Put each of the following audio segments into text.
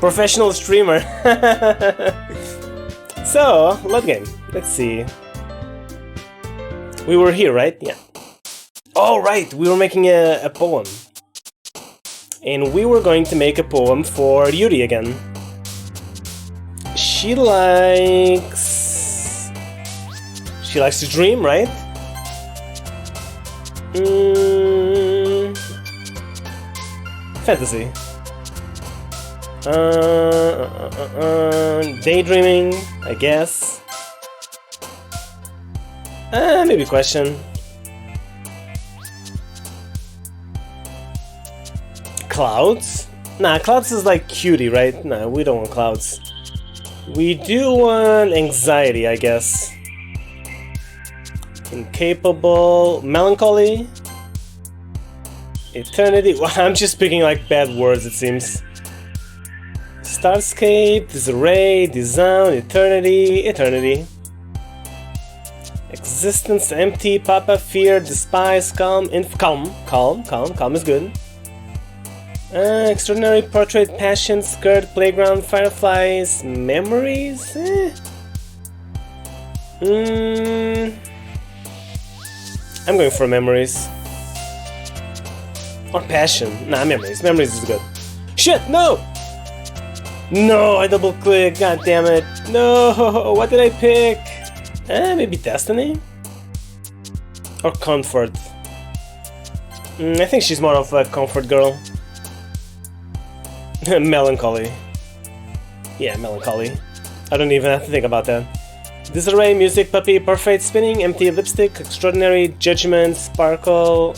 Professional streamer. So, love game. Let's see. We were here, right? Yeah. Oh, right. We were making a poem. And we were going to make a poem for Yuri again. She likes to dream, right? Fantasy. Daydreaming, I guess. Maybe question. Clouds? Nah, clouds is like cutie, right? Nah, we don't want clouds. We do want anxiety, I guess. Incapable, melancholy, eternity. Well, I'm just picking like bad words, it seems. Starscape, disarray, design, eternity. Existence, empty, papa, fear, despise, calm, calm is good. Extraordinary, portrait, passion, skirt, playground, fireflies, memories. I'm going for memories. Or passion. Nah, memories. Memories is good. Shit, no! No, I double click, god damn it. No, what did I pick? Maybe destiny? Or comfort. I think she's more of a comfort girl. Melancholy. Yeah, melancholy. I don't even have to think about that. Disarray, music, puppy, perfect, spinning, empty, lipstick, extraordinary, judgment, sparkle.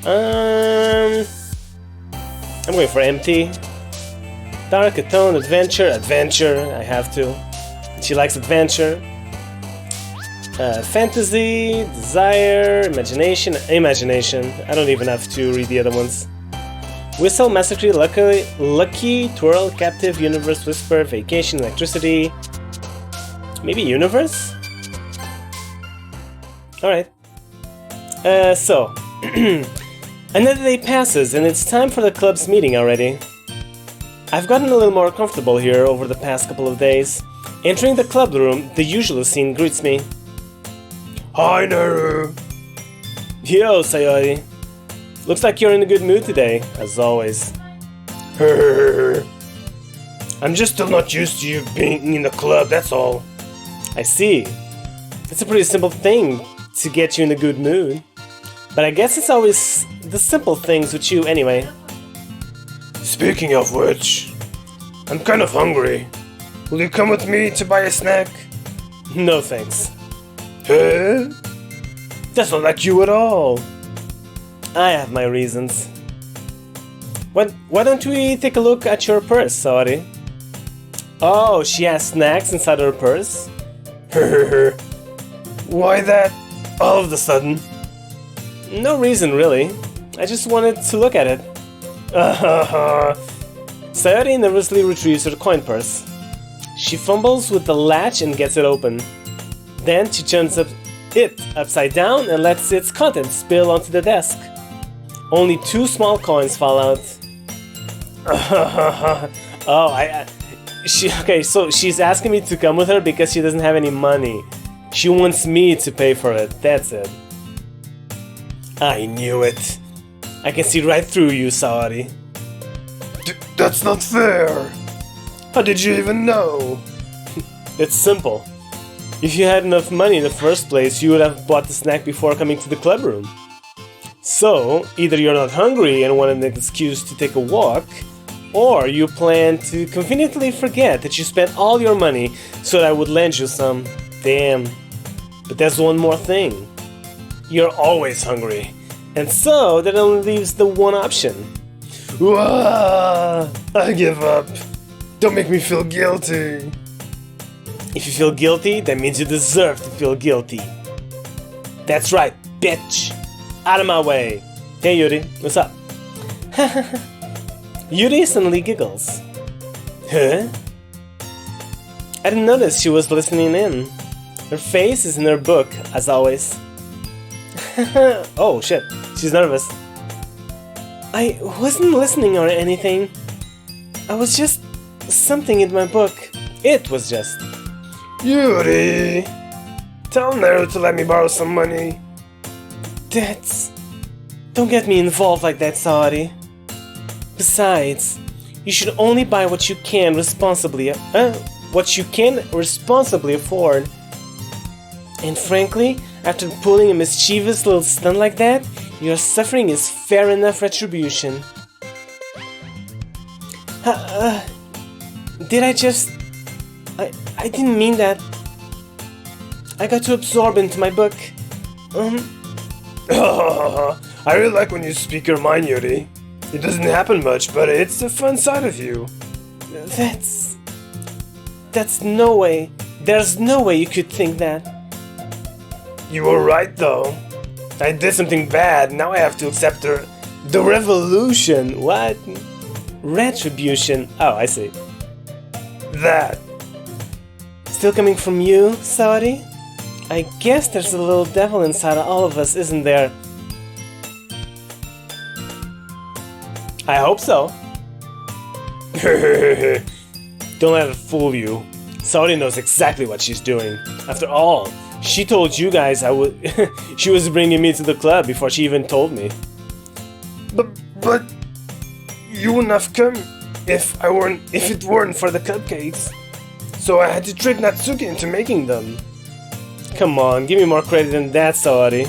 I'm going for empty. Dark, atone, adventure, I have to. She likes adventure. Fantasy, desire, imagination. I don't even have to read the other ones. Whistle, massacre, lucky, twirl, captive, universe, whisper, vacation, electricity. Maybe universe? Alright. So. Another day passes and it's time for the club's meeting already. I've gotten a little more comfortable here over the past couple of days. Entering the club room, the usual scene greets me. Hi, Nairux! Yo, Sayori. Looks like you're in a good mood today, as always. I'm just still not used to you being in the club, that's all. I see. It's a pretty simple thing to get you in a good mood. But I guess it's always the simple things with you anyway. Speaking of which, I'm kind of hungry. Will you come with me to buy a snack? No thanks. Huh? That's not like you at all. I have my reasons. Why don't we take a look at your purse, Sayori? Oh, she has snacks inside her purse? Why that all of a sudden? No reason, really. I just wanted to look at it. Sayori nervously retrieves her coin purse. She fumbles with the latch and gets it open. Then she turns it upside down and lets its contents spill onto the desk. Only 2 small coins fall out. Okay, so she's asking me to come with her because she doesn't have any money. She wants me to pay for it, that's it. I knew it. I can see right through you, Sayori. That's not fair. How did you even know? It's simple. If you had enough money in the first place, you would have bought the snack before coming to the club room. So, either you're not hungry and want an excuse to take a walk, or you plan to conveniently forget that you spent all your money so that I would lend you some. Damn. But there's one more thing. You're always hungry. And so, that only leaves the one option. I give up. Don't make me feel guilty. If you feel guilty, that means you deserve to feel guilty. That's right, bitch. Out of my way. Hey Yuri, what's up? Yuri suddenly giggles. Huh? I didn't notice she was listening in. Her face is in her book, as always. Oh shit, she's nervous. I wasn't listening or anything. I was just something in my book. It was just. Yuri! Tell Nairux to let me borrow some money. That's... Don't get me involved like that, Sayori. Besides, you should only buy what you can responsibly afford. And frankly, after pulling a mischievous little stunt like that, your suffering is fair enough retribution. Did I just... I didn't mean that. I got too absorbed into my book. I really like when you speak your mind, Yuri. It doesn't happen much, but it's the fun side of you. That's no way. There's no way you could think that. You were right, though. I did something bad, now I have to accept the revolution. What? Retribution. Oh, I see. That. Still coming from you, Sayori? I guess there's a little devil inside of all of us, isn't there? I hope so. Don't let it fool you. Sayori knows exactly what she's doing. After all, she told you guys she was bringing me to the club before she even told me. But you wouldn't have come if it weren't for the cupcakes. So I had to trick Natsuki into making them. Come on, give me more credit than that, Sayori.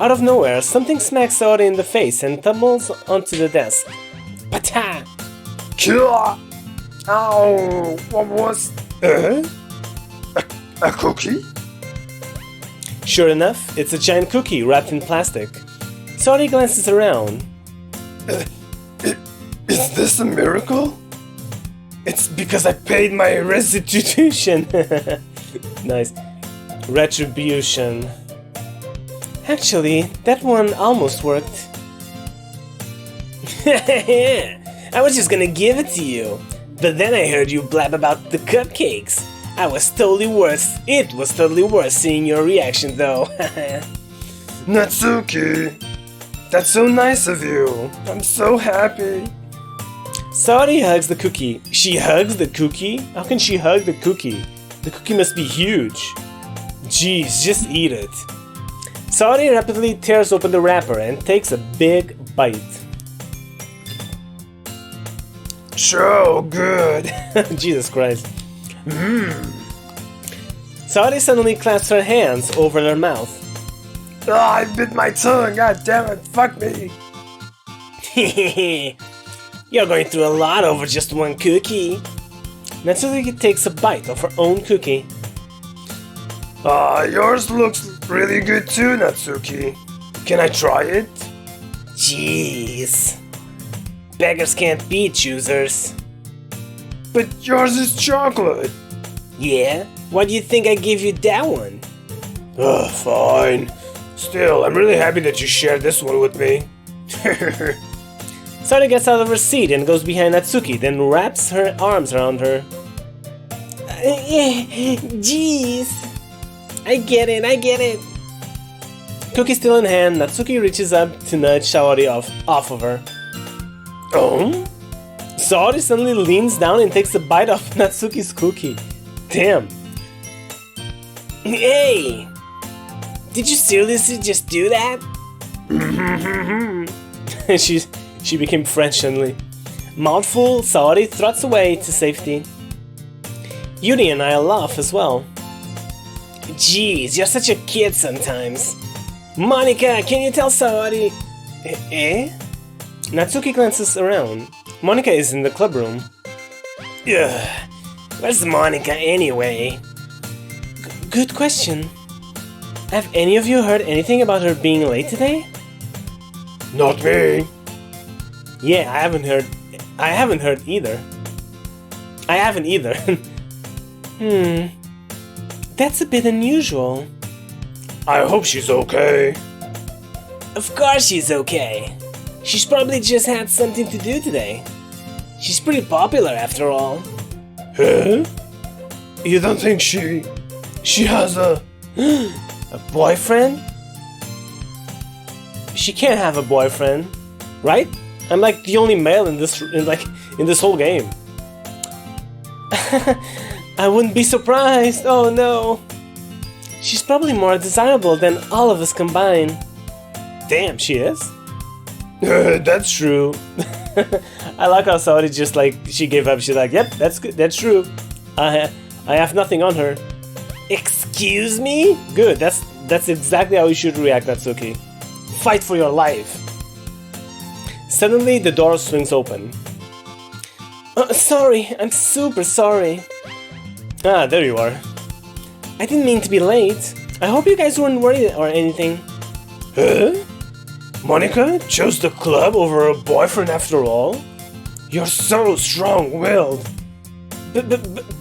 Out of nowhere, something smacks Sayori in the face and tumbles onto the desk. Pata! Ow! What was... A cookie? Sure enough, it's a giant cookie wrapped in plastic. Sayori glances around. Is this a miracle? It's because I paid my restitution. Nice. Retribution. Actually, that one almost worked. I was just gonna give it to you, but then I heard you blab about the cupcakes. It was totally worth seeing your reaction though. Natsuki, that's so nice of you. I'm so happy. Sayori hugs the cookie. She hugs the cookie? How can she hug the cookie? The cookie must be huge. Jeez, just eat it. Sayori rapidly tears open the wrapper and takes a big bite. So good. Jesus Christ. Sayori suddenly clasps her hands over her mouth. Oh, I bit my tongue. God damn it. Fuck me. You're going through a lot over just one cookie. Natsuki takes a bite of her own cookie. Yours looks really good too, Natsuki. Can I try it? Jeez. Beggars can't be choosers. But yours is chocolate. Yeah? Why do you think I gave you that one? Ugh, fine. Still, I'm really happy that you shared this one with me. Sayori gets out of her seat and goes behind Natsuki, then wraps her arms around her. Jeez. I get it. Cookie still in hand, Natsuki reaches up to nudge Sayori off of her. Oh? Sayori suddenly leans down and takes a bite of Natsuki's cookie. Damn. Hey! Did you seriously just do that? She became friendly. Mouthful, Sayori trots away to safety. Yuri and I laugh as well. Jeez, you're such a kid sometimes. Monika, can you tell Sayori? Eh? Natsuki glances around. Monika is in the club room. Ugh, where's Monika anyway? Good question. Have any of you heard anything about her being late today? Not me. Yeah, I haven't heard either. I haven't either. That's a bit unusual. I hope she's okay. Of course she's okay. She's probably just had something to do today. She's pretty popular after all. Huh? You don't think she has a boyfriend? She can't have a boyfriend, right? I'm like the only male in this whole game. I wouldn't be surprised. Oh no. She's probably more desirable than all of us combined. Damn, she is? That's true. I like how Sayori just like, she gave up. She's like, yep, that's good. That's true. I have nothing on her. Excuse me? Good, that's exactly how you should react, Natsuki. Fight for your life. Suddenly, the door swings open. Sorry, I'm super sorry. Ah, there you are. I didn't mean to be late. I hope you guys weren't worried or anything. Huh? Monika chose the club over a boyfriend after all? You're so strong-willed.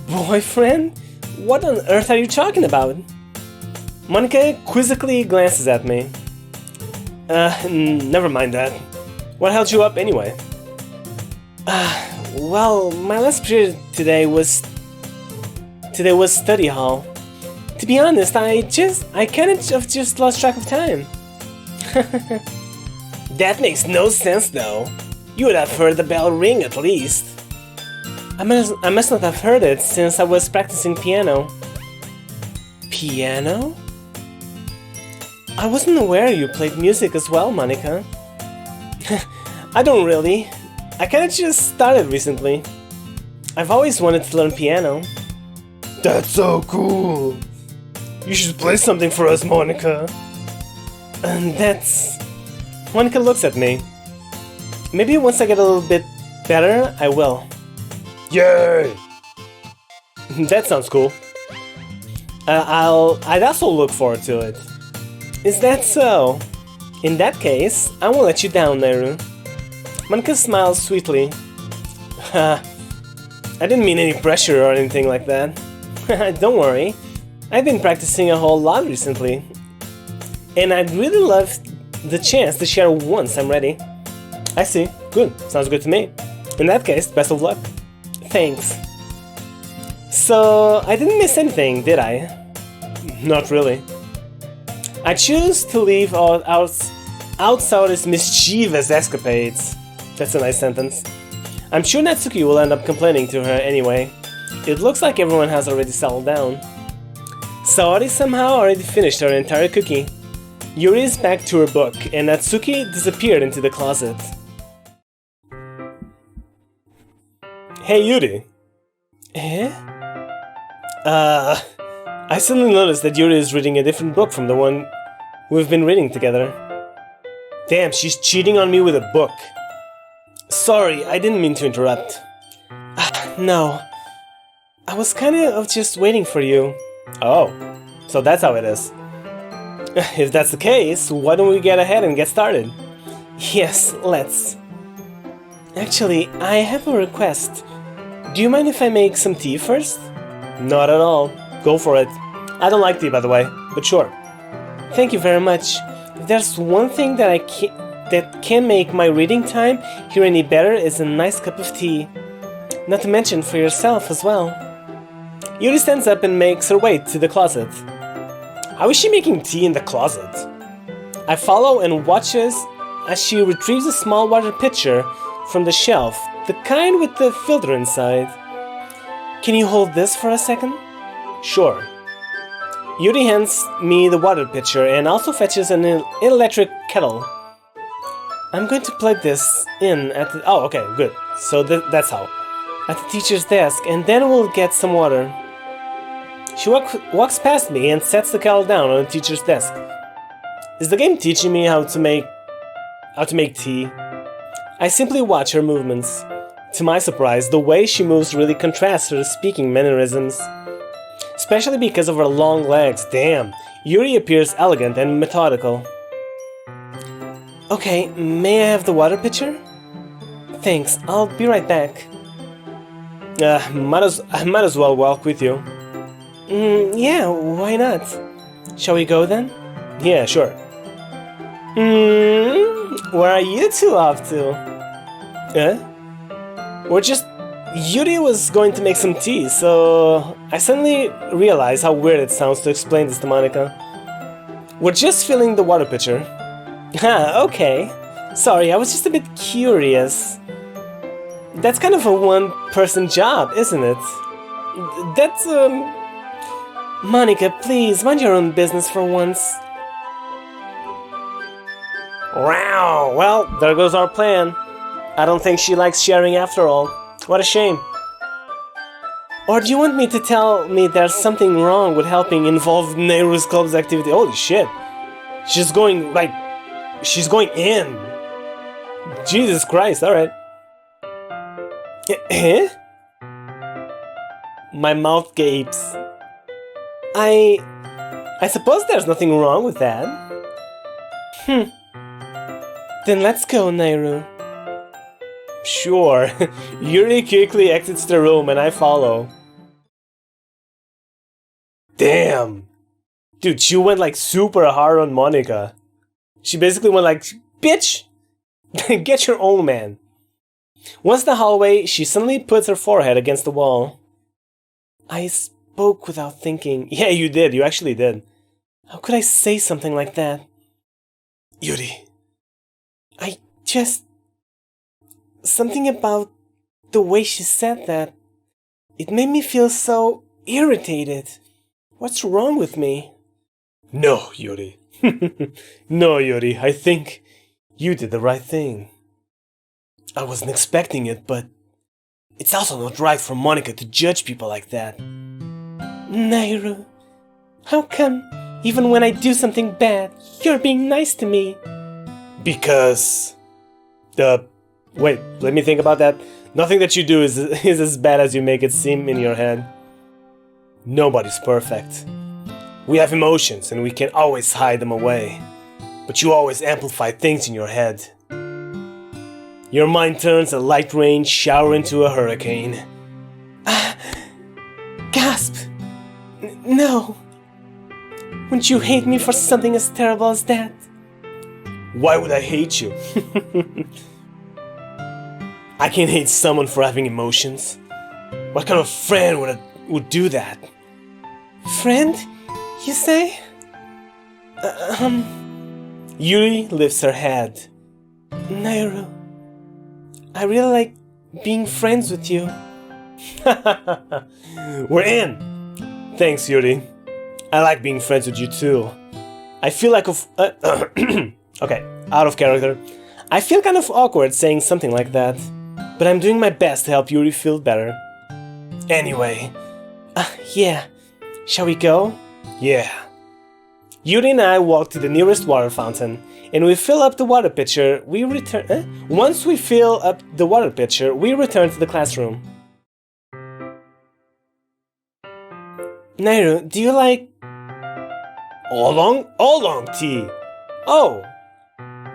Boyfriend? What on earth are you talking about? Monika quizzically glances at me. Never mind that. What held you up anyway? Well, my last period today was study hall. To be honest, I kind of just lost track of time. That makes no sense though. You would have heard the bell ring at least. I must not have heard it since I was practicing piano. Piano? I wasn't aware you played music as well, Monika. I don't really. I kinda just started recently. I've always wanted to learn piano. That's so cool. You should play something for us, Monika. And that's... Monika looks at me. Maybe once I get a little bit better, I will. Yay! That sounds cool. I'd also look forward to it. Is that so? In that case, I won't let you down, Nairux. Monika smiles sweetly. I didn't mean any pressure or anything like that. Don't worry. I've been practicing a whole lot recently. And I'd really love the chance to share once I'm ready. I see. Good. Sounds good to me. In that case, best of luck. Thanks. So, I didn't miss anything, did I? Not really. I choose to leave out Sayori's mischievous escapades. That's a nice sentence. I'm sure Natsuki will end up complaining to her anyway. It looks like everyone has already settled down. Sayori somehow already finished her entire cookie. Yuri is back to her book, and Natsuki disappeared into the closet. Hey Yuri. Eh? I suddenly noticed that Yuri is reading a different book from the one we've been reading together. Damn, she's cheating on me with a book. Sorry, I didn't mean to interrupt. No. I was kind of just waiting for you. Oh, so that's how it is. If that's the case, why don't we get ahead and get started? Yes, let's. Actually, I have a request. Do you mind if I make some tea first? Not at all. Go for it. I don't like tea, by the way, but sure. Thank you very much. If there's one thing that that can make my reading time here any better is a nice cup of tea. Not to mention for yourself as well. Yuri stands up and makes her way to the closet. How is she making tea in the closet? I follow and watch as she retrieves a small water pitcher from the shelf, the kind with the filter inside. Can you hold this for a second? Sure. Yuri hands me the water pitcher and also fetches an electric kettle. I'm going to plug this in at the... Oh, okay, good. So that's how. At the teacher's desk, and then we'll get some water. She walks past me and sets the kettle down on the teacher's desk. Is the game teaching me how to make tea? I simply watch her movements. To my surprise, the way she moves really contrasts her speaking mannerisms. Especially because of her long legs. Damn, Yuri appears elegant and methodical. Okay, may I have the water pitcher? Thanks, I'll be right back. Might as well walk with you. Yeah, why not? Shall we go then? Yeah, sure. Where are you two off to? We're just... Yuri was going to make some tea, so... I suddenly realized how weird it sounds to explain this to Monika. We're just filling the water pitcher. Ah, okay. Sorry, I was just a bit curious. That's kind of a one-person job, isn't it? That's, Monika, please, mind your own business for once. Wow, well, there goes our plan. I don't think she likes sharing after all. What a shame. Or do you want me to tell me there's something wrong with helping involve Nairux Club's activity? Holy shit. She's going, like, she's going in. Jesus Christ, alright. Eh? My mouth gapes. I suppose there's nothing wrong with that. Then let's go, Nairu. Sure. Yuri quickly exits the room and I follow. Damn! Dude, she went like super hard on Monika. She basically went like, bitch! Get your own man. Once in the hallway, she suddenly puts her forehead against the wall. I spoke without thinking. Yeah, you did. You actually did. How could I say something like that? Yuri. I just... Something about the way she said that. It made me feel so irritated. What's wrong with me? No, Yuri. No, Yuri. I think you did the right thing. I wasn't expecting it, but it's also not right for Monika to judge people like that. Nairu, how come, even when I do something bad, you're being nice to me? Because... Wait, let me think about that. Nothing that you do is as bad as you make it seem in your head. Nobody's perfect. We have emotions and we can always hide them away. But you always amplify things in your head. Your mind turns a light rain shower into a hurricane. Gasp! No! Wouldn't you hate me for something as terrible as that? Why would I hate you? I can't hate someone for having emotions. What kind of friend would do that? Friend, you say? Yuri lifts her head. Nairu, I really like being friends with you. We're in! Thanks, Yuri. I like being friends with you too. I feel like okay, out of character. I feel kind of awkward saying something like that. But I'm doing my best to help Yuri feel better. Anyway. Yeah. Shall we go? Yeah. Yuri and I walk to the nearest water fountain, and we fill up the water pitcher. Once we fill up the water pitcher, we return to the classroom. Nairu, do you like... Oolong tea? Oh!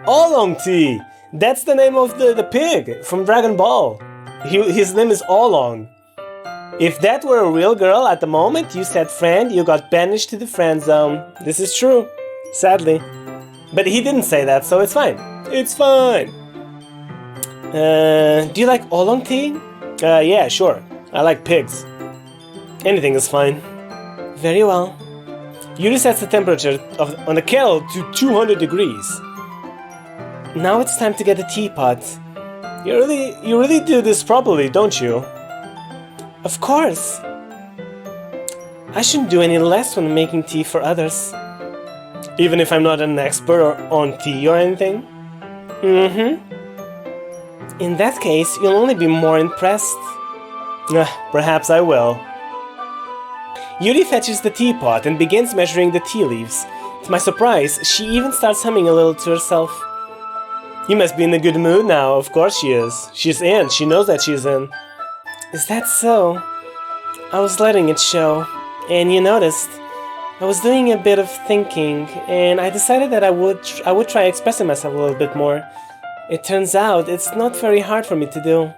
Oolong tea! That's the name of the pig from Dragon Ball. His name is Oolong. If that were a real girl at the moment you said friend, you got banished to the friend zone. This is true, sadly. But he didn't say that, so it's fine. It's fine. Do you like Oolong tea? Yeah, sure. I like pigs. Anything is fine. Very well. Yuri sets the temperature on the kettle to 200 degrees. Now it's time to get the teapot. You really do this properly, don't you? Of course. I shouldn't do any less when making tea for others. Even if I'm not an expert on tea or anything? In that case, you'll only be more impressed. Perhaps I will. Yuri fetches the teapot and begins measuring the tea leaves. To my surprise, she even starts humming a little to herself. You must be in a good mood now. Of course she is. She's in. She knows that she's in. Is that so? I was letting it show. And you noticed. I was doing a bit of thinking, and I decided that I would try expressing myself a little bit more. It turns out it's not very hard for me to do.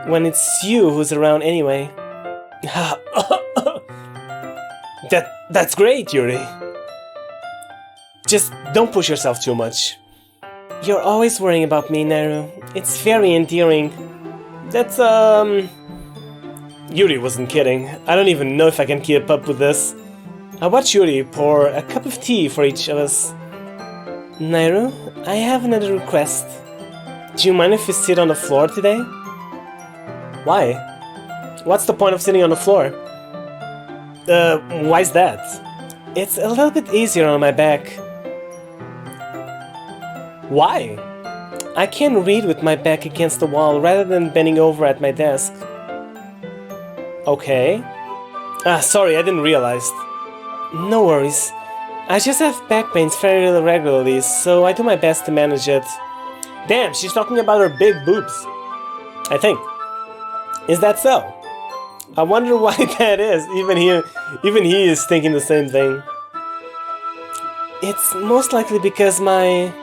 When it's you who's around anyway. That's great, Yuri. Just don't push yourself too much. You're always worrying about me, Nairu. It's very endearing. That's, Yuri wasn't kidding. I don't even know if I can keep up with this. I watch Yuri pour a cup of tea for each of us. Nairu, I have another request. Do you mind if we sit on the floor today? Why? What's the point of sitting on the floor? Why's that? It's a little bit easier on my back. Why? I can read with my back against the wall rather than bending over at my desk. Okay. Sorry, I didn't realize. No worries. I just have back pains fairly regularly, so I do my best to manage it. Damn, she's talking about her big boobs. I think. Is that so? I wonder why that is. Even he is thinking the same thing. It's most likely because my...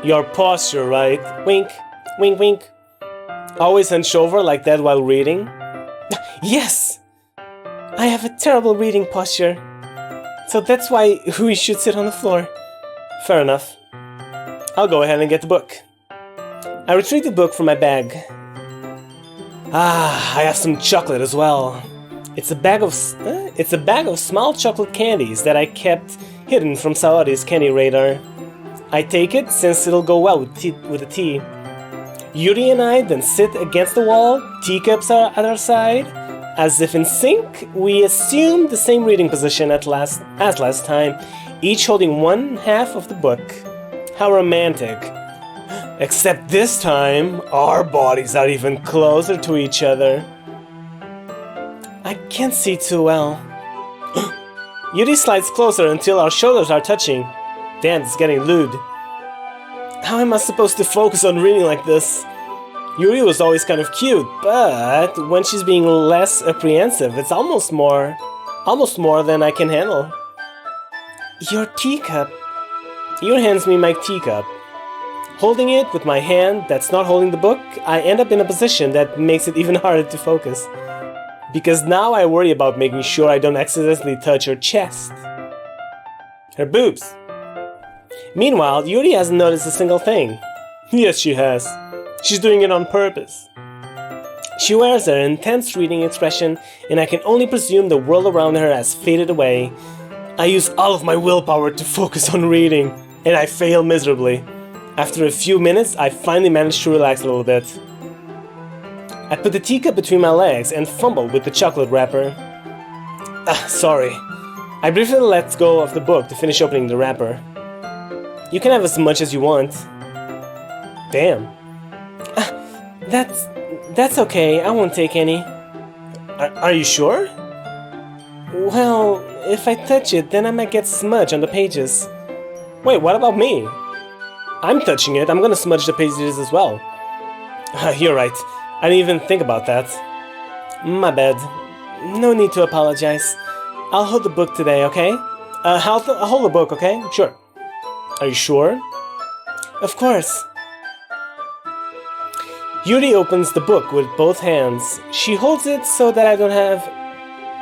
Your posture, right? Wink, wink, wink. Always hunched over like that while reading? Yes! I have a terrible reading posture. So that's why we should sit on the floor. Fair enough. I'll go ahead and get the book. I retrieve the book from my bag. I have some chocolate as well. It's a bag of small chocolate candies that I kept hidden from Sayori's candy radar. I take it since it'll go well with the tea. Yuri and I then sit against the wall, teacups are at our side. As if in sync, we assume the same reading position as last time, each holding one half of the book. How romantic. Except this time, our bodies are even closer to each other. I can't see too well. Yuri slides closer until our shoulders are touching. Damn, it's getting lewd. How am I supposed to focus on reading like this? Yuri was always kind of cute, but when she's being less apprehensive, it's almost more than I can handle. Your teacup. Yuri hands me my teacup. Holding it with my hand that's not holding the book, I end up in a position that makes it even harder to focus. Because now I worry about making sure I don't accidentally touch her chest. Her boobs. Meanwhile, Yuri hasn't noticed a single thing. Yes, she has. She's doing it on purpose. She wears her intense reading expression, and I can only presume the world around her has faded away. I use all of my willpower to focus on reading, and I fail miserably. After a few minutes, I finally manage to relax a little bit. I put the teacup between my legs and fumble with the chocolate wrapper. Sorry. I briefly let go of the book to finish opening the wrapper. You can have as much as you want. Damn. That's okay, I won't take any. Are you sure? Well, if I touch it, then I might get smudge on the pages. Wait, what about me? I'm touching it, I'm gonna smudge the pages as well. You're right, I didn't even think about that. My bad. No need to apologize. I'll hold the book today, okay? I'll hold the book, okay? Sure. Are you sure? Of course. Yuri opens the book with both hands. She holds it so that I don't have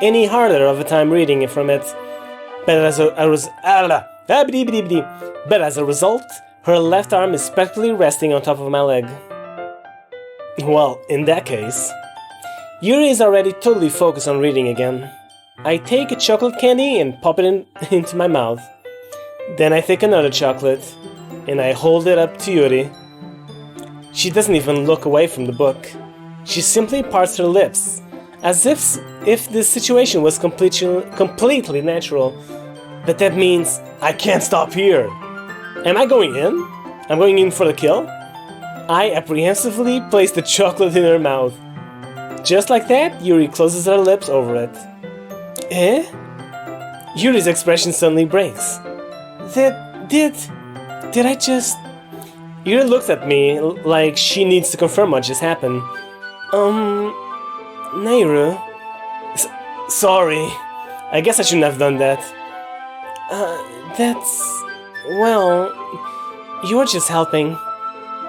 any harder of a time reading it from it. But as a result, her left arm is practically resting on top of my leg. Well, in that case, Yuri is already totally focused on reading again. I take a chocolate candy and pop it into my mouth. Then I take another chocolate, and I hold it up to Yuri. She doesn't even look away from the book. She simply parts her lips, as if this situation was completely natural. But that means I can't stop here. Am I going in? I'm going in for the kill? I apprehensively place the chocolate in her mouth. Just like that, Yuri closes her lips over it. Eh? Yuri's expression suddenly breaks. Did I just... Yuri looks at me like she needs to confirm what just happened. Nairu? Sorry. I guess I shouldn't have done that. Well, you're just helping.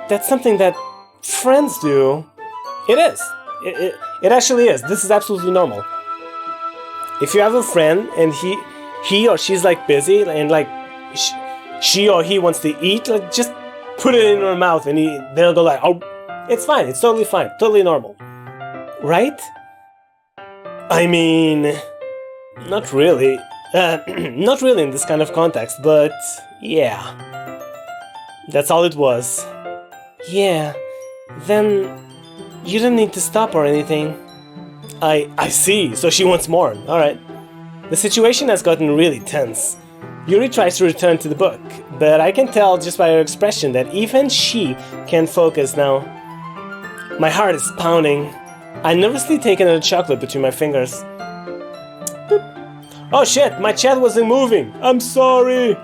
That's something that friends do. It is. It actually is. This is absolutely normal. If you have a friend and he or she's like busy and like she or he wants to eat, like just put it in her mouth and they'll go like, oh, it's fine. It's totally fine. Totally normal. Right? I mean, not really. Not really in this kind of context, but yeah. That's all it was. Yeah, then you didn't need to stop or anything. I see, so she wants more, alright. The situation has gotten really tense. Yuri tries to return to the book, but I can tell just by her expression that even she can't focus now. My heart is pounding. I nervously take another chocolate between my fingers. Boop. Oh shit, my chat wasn't moving. I'm sorry.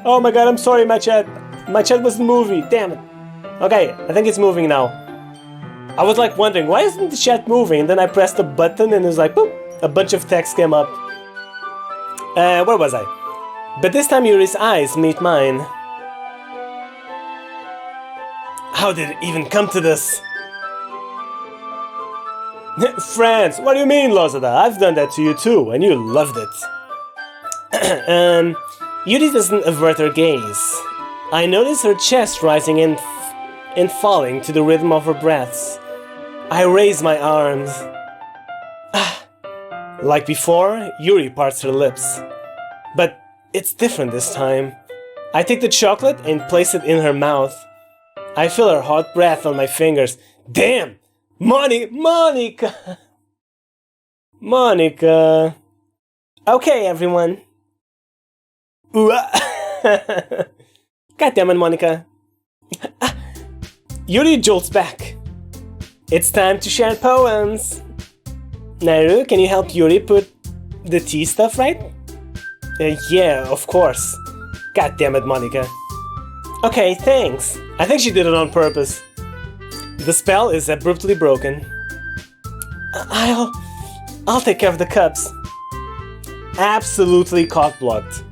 Oh my god, I'm sorry, my chat. My chat wasn't moving, damn it. Okay, I think it's moving now. I was like wondering, why isn't the chat moving? And then I pressed a button and it was like, boop, a bunch of text came up. Where was I? But this time Yuri's eyes meet mine. How did it even come to this? Friends, what do you mean, Lozada? I've done that to you too, and you loved it. Yuri doesn't avert her gaze. I notice her chest rising and falling to the rhythm of her breaths. I raise my arms. Like before, Yuri parts her lips. But it's different this time. I take the chocolate and place it in her mouth. I feel her hot breath on my fingers. Damn! Monika! Monika! Okay, everyone. God damn it, Monika. Yuri jolts back. It's time to share poems. Nairu, can you help Yuri put the tea stuff right? Yeah, of course. God damn it, Monika. Okay, thanks. I think she did it on purpose. The spell is abruptly broken. I'll take care of the cups. Absolutely cock-blocked.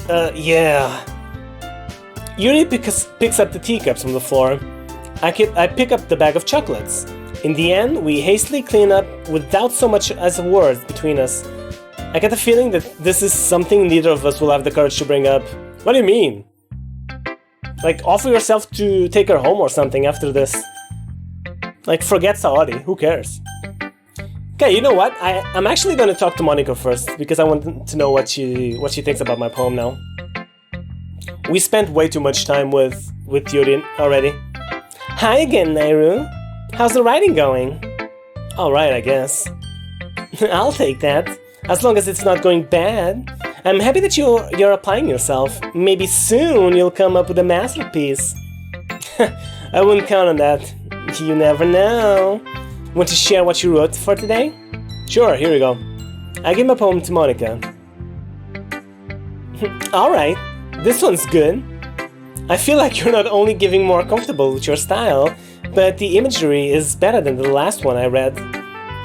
Yeah. Yuri picks up the teacups from the floor. I pick up the bag of chocolates. In the end, we hastily clean up without so much as a word between us. I get the feeling that this is something neither of us will have the courage to bring up. What do you mean? Like, offer yourself to take her home or something after this. Like, forget Sayori, who cares? Okay, you know what? I'm actually gonna talk to Monika first, because I want to know what she thinks about my poem now. We spent way too much time with Yuri already. Hi again, Nairu. How's the writing going? Alright, I guess. I'll take that, as long as it's not going bad. I'm happy that you're applying yourself. Maybe soon you'll come up with a masterpiece. I wouldn't count on that. You never know. Want to share what you wrote for today? Sure, here we go. I give my poem to Monika. Alright, this one's good. I feel like you're not only getting more comfortable with your style, but the imagery is better than the last one I read.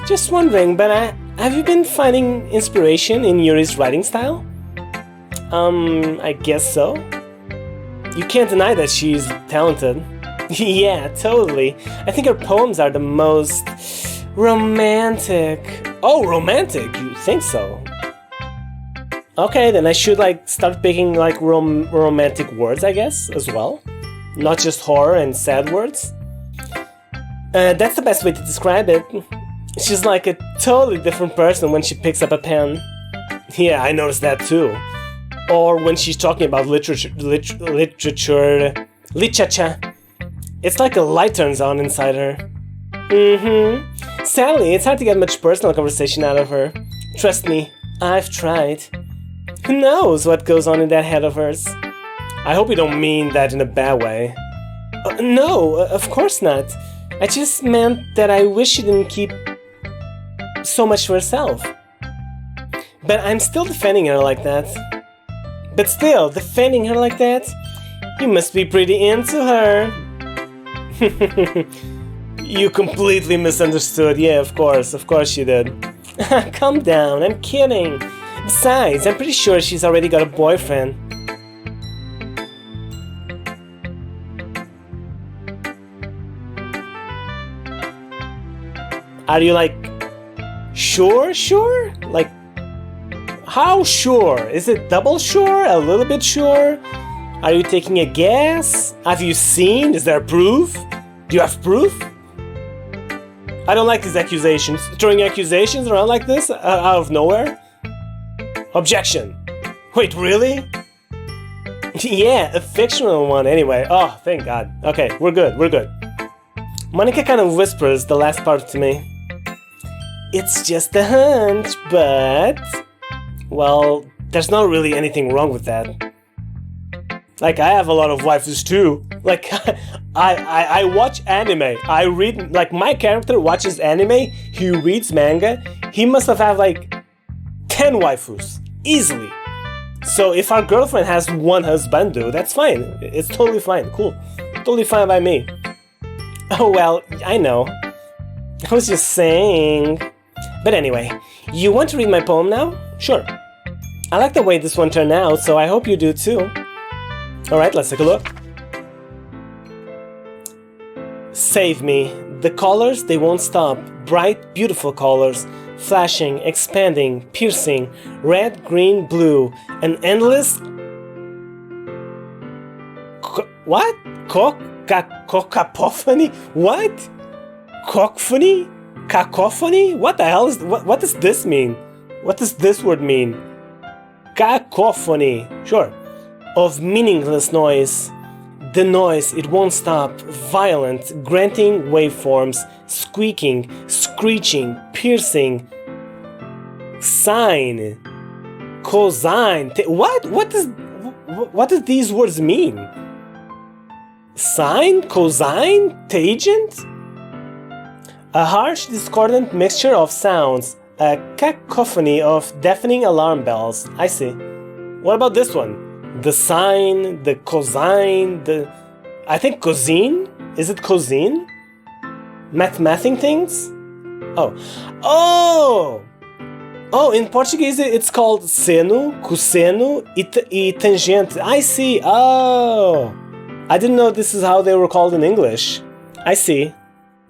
Just wondering, but have you been finding inspiration in Yuri's writing style? I guess so. You can't deny that she's talented. Yeah, totally. I think her poems are the most romantic. Oh, romantic? You think so? Okay, then I should start picking romantic words, I guess, as well. Not just horror and sad words. That's the best way to describe it. She's like a totally different person when she picks up a pen. Yeah, I noticed that too. Or when she's talking about literature. It's like a light turns on inside her. Sadly, it's hard to get much personal conversation out of her. Trust me, I've tried. Who knows what goes on in that head of hers? I hope you don't mean that in a bad way. No, of course not. I just meant that I wish she didn't keep so much to herself. But I'm still defending her like that. But still, defending her like that? You must be pretty into her. You completely misunderstood. Yeah, of course you did. Calm down, I'm kidding. Besides, I'm pretty sure she's already got a boyfriend. Are you sure? Like, how sure? Is it double sure? A little bit sure? Are you taking a guess? Have you seen? Is there proof? Do you have proof? I don't like these accusations. Throwing accusations around like this out of nowhere. Objection! Wait, really? Yeah, a fictional one anyway. Oh, thank God. Okay, we're good, we're good. Monika kind of whispers the last part to me. It's just a hunch, but... Well, there's not really anything wrong with that. Like, I have a lot of waifus too. Like, I watch anime. I read... Like, my character watches anime. He reads manga. He must have had, like, 10 waifus. Easily. So, if our girlfriend has one husbando, that's fine. It's totally fine. Cool. Totally fine by me. Oh, well, I know. I was just saying... But anyway, you want to read my poem now? Sure. I like the way this one turned out, so I hope you do too. Alright, let's take a look. Save me. The colors, they won't stop. Bright, beautiful colors. Flashing, expanding, piercing. Red, green, blue. An endless... What? Cacophony? What? Cacophony? Cacophony? What the hell is... What does this mean? What does this word mean? Cacophony. Sure. Of meaningless noise. The noise, it won't stop. Violent, granting waveforms. Squeaking, screeching, piercing. Sine. Cosine. What? What does these words mean? Sine? Cosine? Tangent? A harsh, discordant mixture of sounds. A cacophony of deafening alarm bells. I see. What about this one? The sine, the cosine, the... I think cosine? Is it cosine? Mathing things? Oh. Oh! Oh, in Portuguese it's called seno, cosseno e tangente. I see. Oh! I didn't know this is how they were called in English. I see.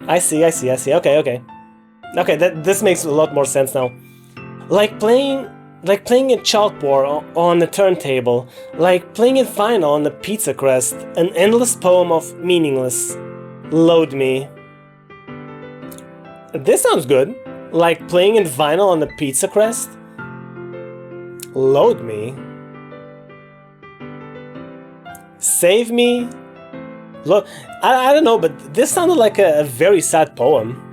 I see. Okay. Okay, this makes a lot more sense now. Like playing a chalkboard on a turntable, like playing it final on a pizza crust, an endless poem of meaningless. Load me. This sounds good. Like playing in vinyl on a pizza crust. Load me. Save me. Look, I don't know, but this sounded like a very sad poem.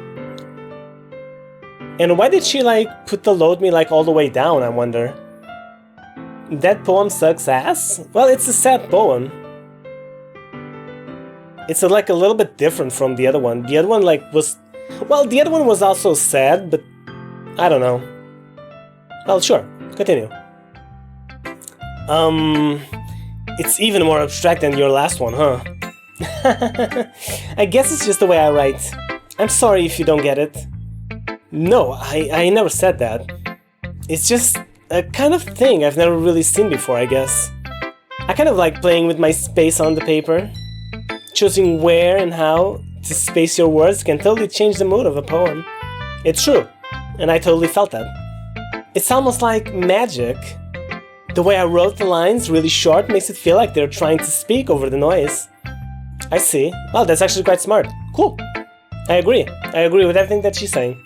And why did she like put the load me like all the way down, I wonder? That poem sucks ass? Well, it's a sad poem. It's like a little bit different from the other one. The other one like was... Well, the other one was also sad, but... I don't know. Well, sure. Continue. It's even more abstract than your last one, huh? I guess it's just the way I write. I'm sorry if you don't get it. No, I never said that. It's just a kind of thing I've never really seen before, I guess. I kind of like playing with my space on the paper. Choosing where and how to space your words can totally change the mood of a poem. It's true, and I totally felt that. It's almost like magic. The way I wrote the lines really short makes it feel like they're trying to speak over the noise. I see. Well, that's actually quite smart. Cool. I agree with everything that she's saying.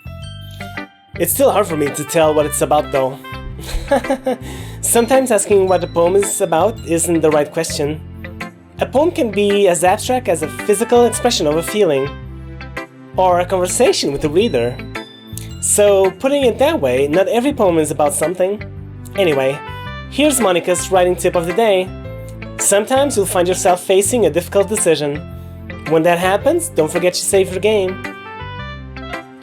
It's still hard for me to tell what it's about though. Sometimes asking what a poem is about isn't the right question. A poem can be as abstract as a physical expression of a feeling, or a conversation with the reader. So, putting it that way, not every poem is about something. Anyway, here's Monika's writing tip of the day. Sometimes you'll find yourself facing a difficult decision. When that happens, don't forget to save your game.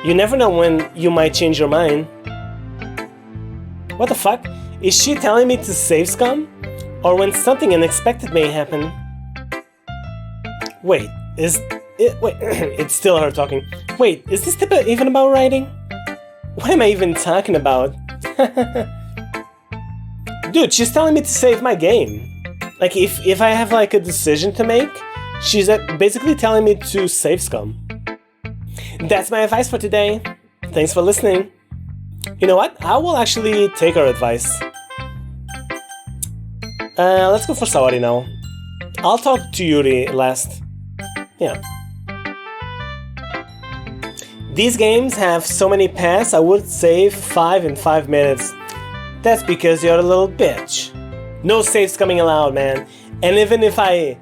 You never know when you might change your mind. What the fuck? Is she telling me to save scum? Or when something unexpected may happen? Wait, wait, it's still her talking. Wait, is this tip even about writing? What am I even talking about? Dude, she's telling me to save my game. Like, if I have like a decision to make, she's basically telling me to save scum. That's my advice for today. Thanks for listening. You know what? I will actually take her advice. Let's go for Sayori now. I'll talk to Yuri last. Yeah. These games have so many paths, I would save 5 in 5 minutes. That's because you're a little bitch. No saves coming allowed, man. And even if I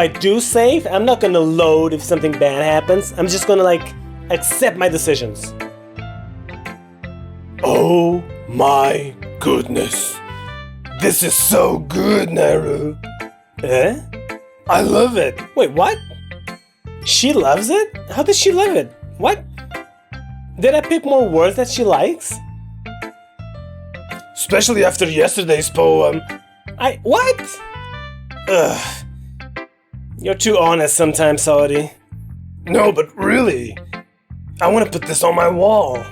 do save, I'm not gonna load if something bad happens. I'm just gonna like accept my decisions. Oh my goodness. This is so good, Naru. Eh? I love it. Wait, what? She loves it? How does she love it? What? Did I pick more words that she likes? Especially after yesterday's poem. What? Ugh. You're too honest sometimes, Sayori. No, but really. I want to put this on my wall.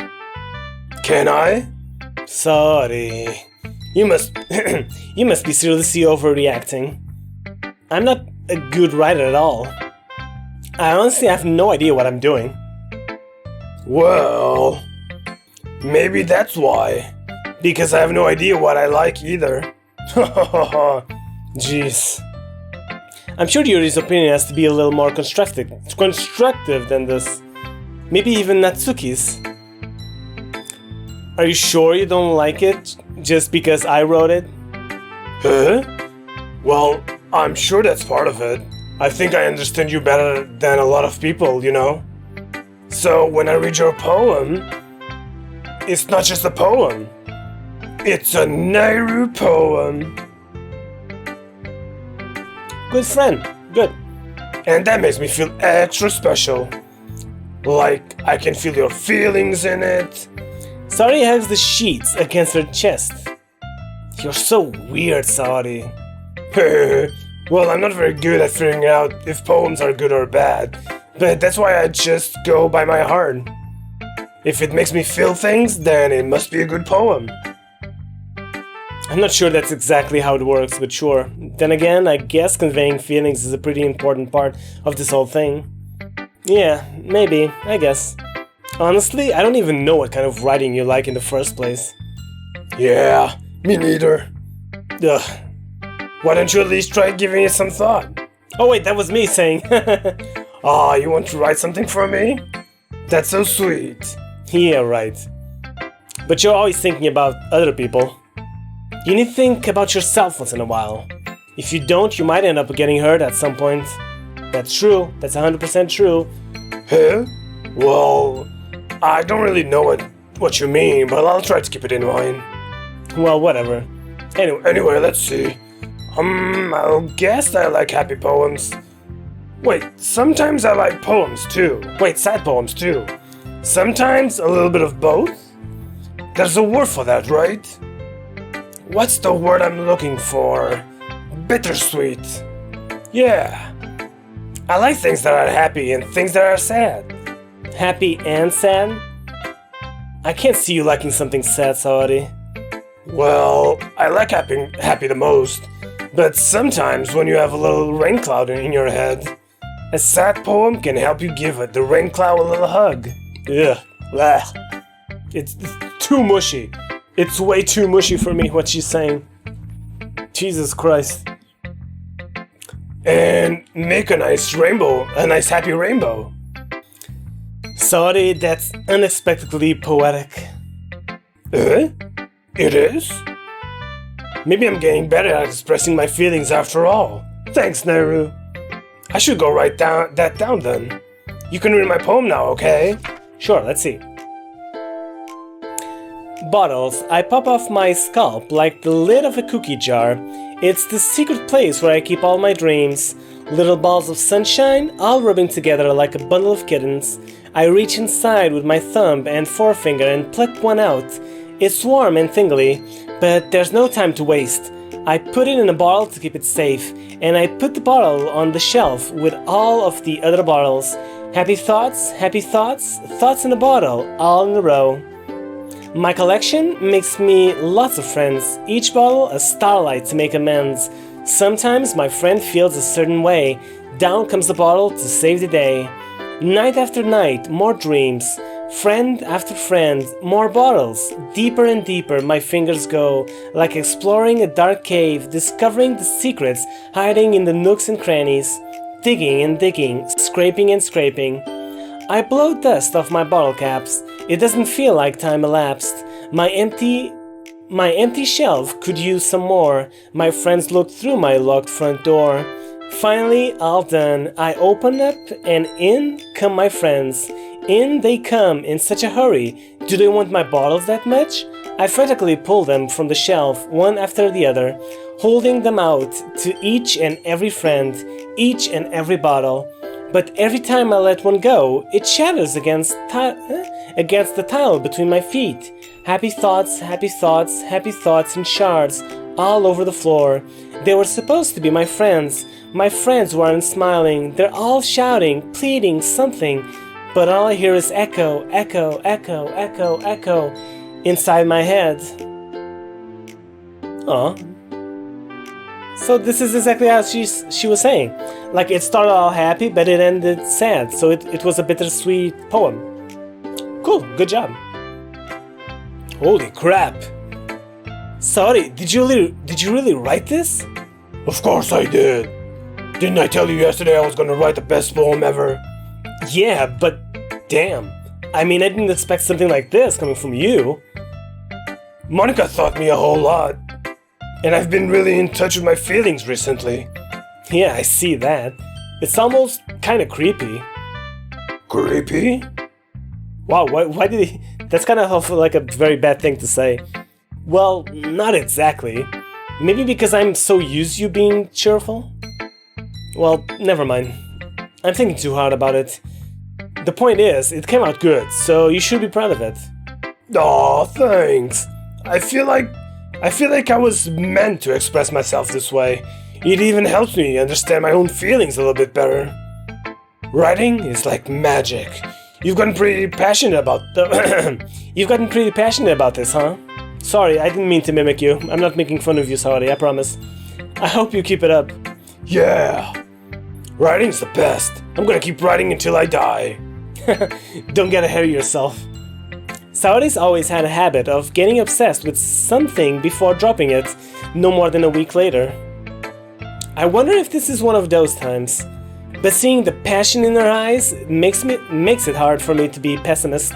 Can I? Sorry. You must you must be seriously overreacting. I'm not a good writer at all. I honestly have no idea what I'm doing. Well, maybe that's why. Because I have no idea what I like either. Jeez. I'm sure Yuri's opinion has to be a little more constructive than this. Maybe even Natsuki's. Are you sure you don't like it just because I wrote it? Huh? Well, I'm sure that's part of it. I think I understand you better than a lot of people, you know? So when I read your poem, it's not just a poem. It's a Nairu poem. Good friend, good. And that makes me feel extra special. Like I can feel your feelings in it. Sayori hugs the sheets against her chest. You're so weird, Sayori. Well, I'm not very good at figuring out if poems are good or bad, but that's why I just go by my heart. If it makes me feel things, then it must be a good poem. I'm not sure that's exactly how it works, but sure. Then again, I guess conveying feelings is a pretty important part of this whole thing. Yeah, maybe, I guess. Honestly, I don't even know what kind of writing you like in the first place. Yeah, me neither. Ugh. Why don't you at least try giving it some thought? Oh wait, that was me saying. Ah, you want to write something for me? That's so sweet. Yeah, right. But you're always thinking about other people. You need to think about yourself once in a while. If you don't, you might end up getting hurt at some point. That's true. That's 100% true. Huh? Well, I don't really know what you mean, but I'll try to keep it in mind. Well, whatever. Anyway, let's see. I'll guess I like happy poems. Wait, sometimes I like poems too. Wait, sad poems too. Sometimes a little bit of both? There's a word for that, right? What's the word I'm looking for? Bittersweet. Yeah. I like things that are happy and things that are sad. Happy and sad? I can't see you liking something sad, Sayori. Well, I like happy the most. But sometimes when you have a little rain cloud in your head, a sad poem can help you give the rain cloud a little hug. Ugh. Blah. It's too mushy. It's way too mushy for me, what she's saying. Jesus Christ. And make a nice rainbow, a nice happy rainbow. Sorry, that's unexpectedly poetic. It is? Maybe I'm getting better at expressing my feelings after all. Thanks, Naru. I should go write that down then. You can read my poem now, okay? Sure, let's see. Bottles. I pop off my scalp like the lid of a cookie jar. It's the secret place where I keep all my dreams. Little balls of sunshine, all rubbing together like a bundle of kittens. I reach inside with my thumb and forefinger and pluck one out. It's warm and tingly, but there's no time to waste. I put it in a bottle to keep it safe, and I put the bottle on the shelf with all of the other bottles. Happy thoughts, thoughts in a bottle, all in a row. My collection makes me lots of friends, each bottle a starlight to make amends. Sometimes my friend feels a certain way, down comes the bottle to save the day. Night after night, more dreams, friend after friend, more bottles. Deeper and deeper my fingers go, like exploring a dark cave, discovering the secrets hiding in the nooks and crannies. Digging and digging, scraping and scraping. I blow dust off my bottle caps. It doesn't feel like time elapsed. My empty My empty shelf could use some more. My friends looked through my locked front door. Finally, all done. I open up and in come my friends. In they come in such a hurry. Do they want my bottles that much? I frantically pull them from the shelf, one after the other, holding them out to each and every friend, each and every bottle. But every time I let one go, it shatters against the tile between my feet. Happy thoughts, happy thoughts, happy thoughts in shards all over the floor. They were supposed to be my friends. My friends weren't smiling. They're all shouting, pleading something. But all I hear is echo, echo, echo, echo, echo inside my head. Aw. So this is exactly how she was saying. Like, it started all happy, but it ended sad. So it was a bittersweet poem. Cool, good job. Holy crap. Sorry, did you really write this? Of course I did. Didn't I tell you yesterday I was gonna write the best poem ever? Yeah, but damn. I mean, I didn't expect something like this coming from you. Monika taught me a whole lot. And I've been really in touch with my feelings recently. Yeah, I see that. It's almost kind of creepy. Creepy? Wow, why did he... That's kind of like a very bad thing to say. Well, not exactly. Maybe because I'm so used to you being cheerful? Well, never mind. I'm thinking too hard about it. The point is, it came out good, so you should be proud of it. Aw, thanks. I feel like I was meant to express myself this way. It even helps me understand my own feelings a little bit better. Writing is like magic. You've gotten pretty passionate about this, huh? Sorry, I didn't mean to mimic you. I'm not making fun of you, Sayori, I promise. I hope you keep it up. Yeah. Writing's the best. I'm gonna keep writing until I die. Don't get ahead of yourself. Sayori's always had a habit of getting obsessed with something before dropping it, no more than a week later. I wonder if this is one of those times. But seeing the passion in her eyes makes it hard for me to be pessimist.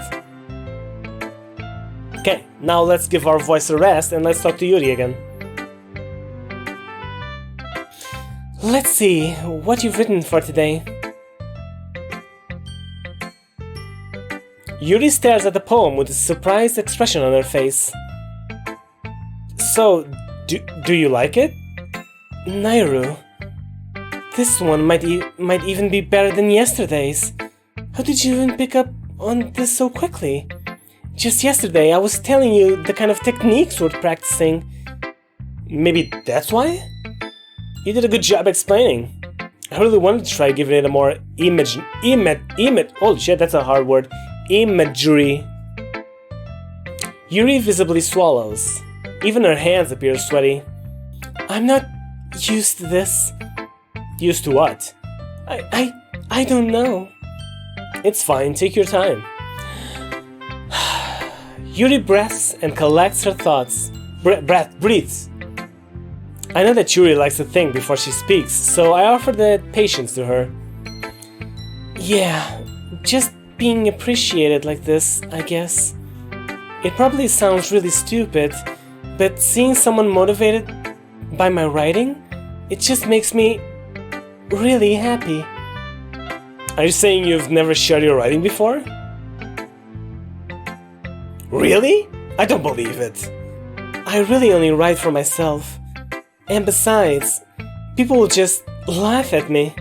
Okay, now let's give our voice a rest and let's talk to Yuri again. Let's see what you've written for today. Yuri stares at the poem with a surprised expression on her face. So, do you like it? Nairu, this one might even be better than yesterday's. How did you even pick up on this so quickly? Just yesterday I was telling you the kind of techniques we're practicing. Maybe that's why? You did a good job explaining. I really wanted to try giving it a more holy shit, that's a hard word. Imagery. Yuri visibly swallows. Even her hands appear sweaty. I'm not used to this. Used to what? I don't know. It's fine, take your time. Yuri breaths and collects her thoughts. Breathes. I know that Yuri likes to think before she speaks, so I offer that patience to her. Yeah, just being appreciated like this, I guess. It probably sounds really stupid, but seeing someone motivated by my writing, it just makes me really happy. Are you saying you've never shared your writing before? Really? I don't believe it. I really only write for myself. And besides, people will just laugh at me.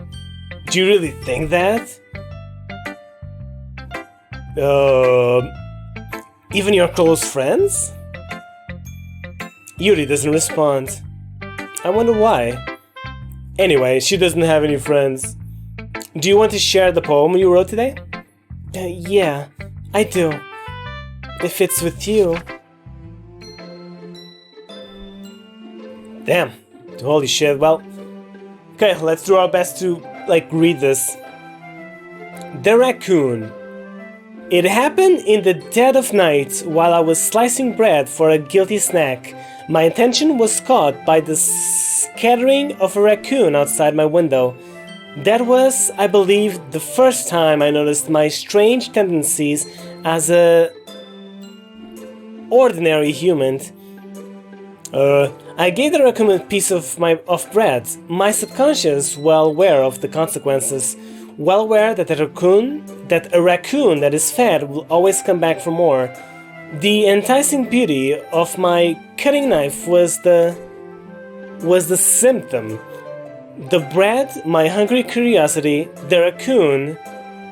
Do you really think that? Even your close friends? Yuri doesn't respond. I wonder why. Anyway, she doesn't have any friends. Do you want to share the poem you wrote today? Yeah, I do. If it's with you. Damn. Holy shit, well. Okay, let's do our best to, read this. The Raccoon. It happened in the dead of night while I was slicing bread for a guilty snack. My attention was caught by the scattering of a raccoon outside my window. That was, I believe, the first time I noticed my strange tendencies as a ordinary human. I gave the raccoon a piece of bread. My subconscious, well aware of the consequences, well aware that a raccoon that is fed will always come back for more. The enticing beauty of my cutting knife was the symptom. The bread, my hungry curiosity, the raccoon,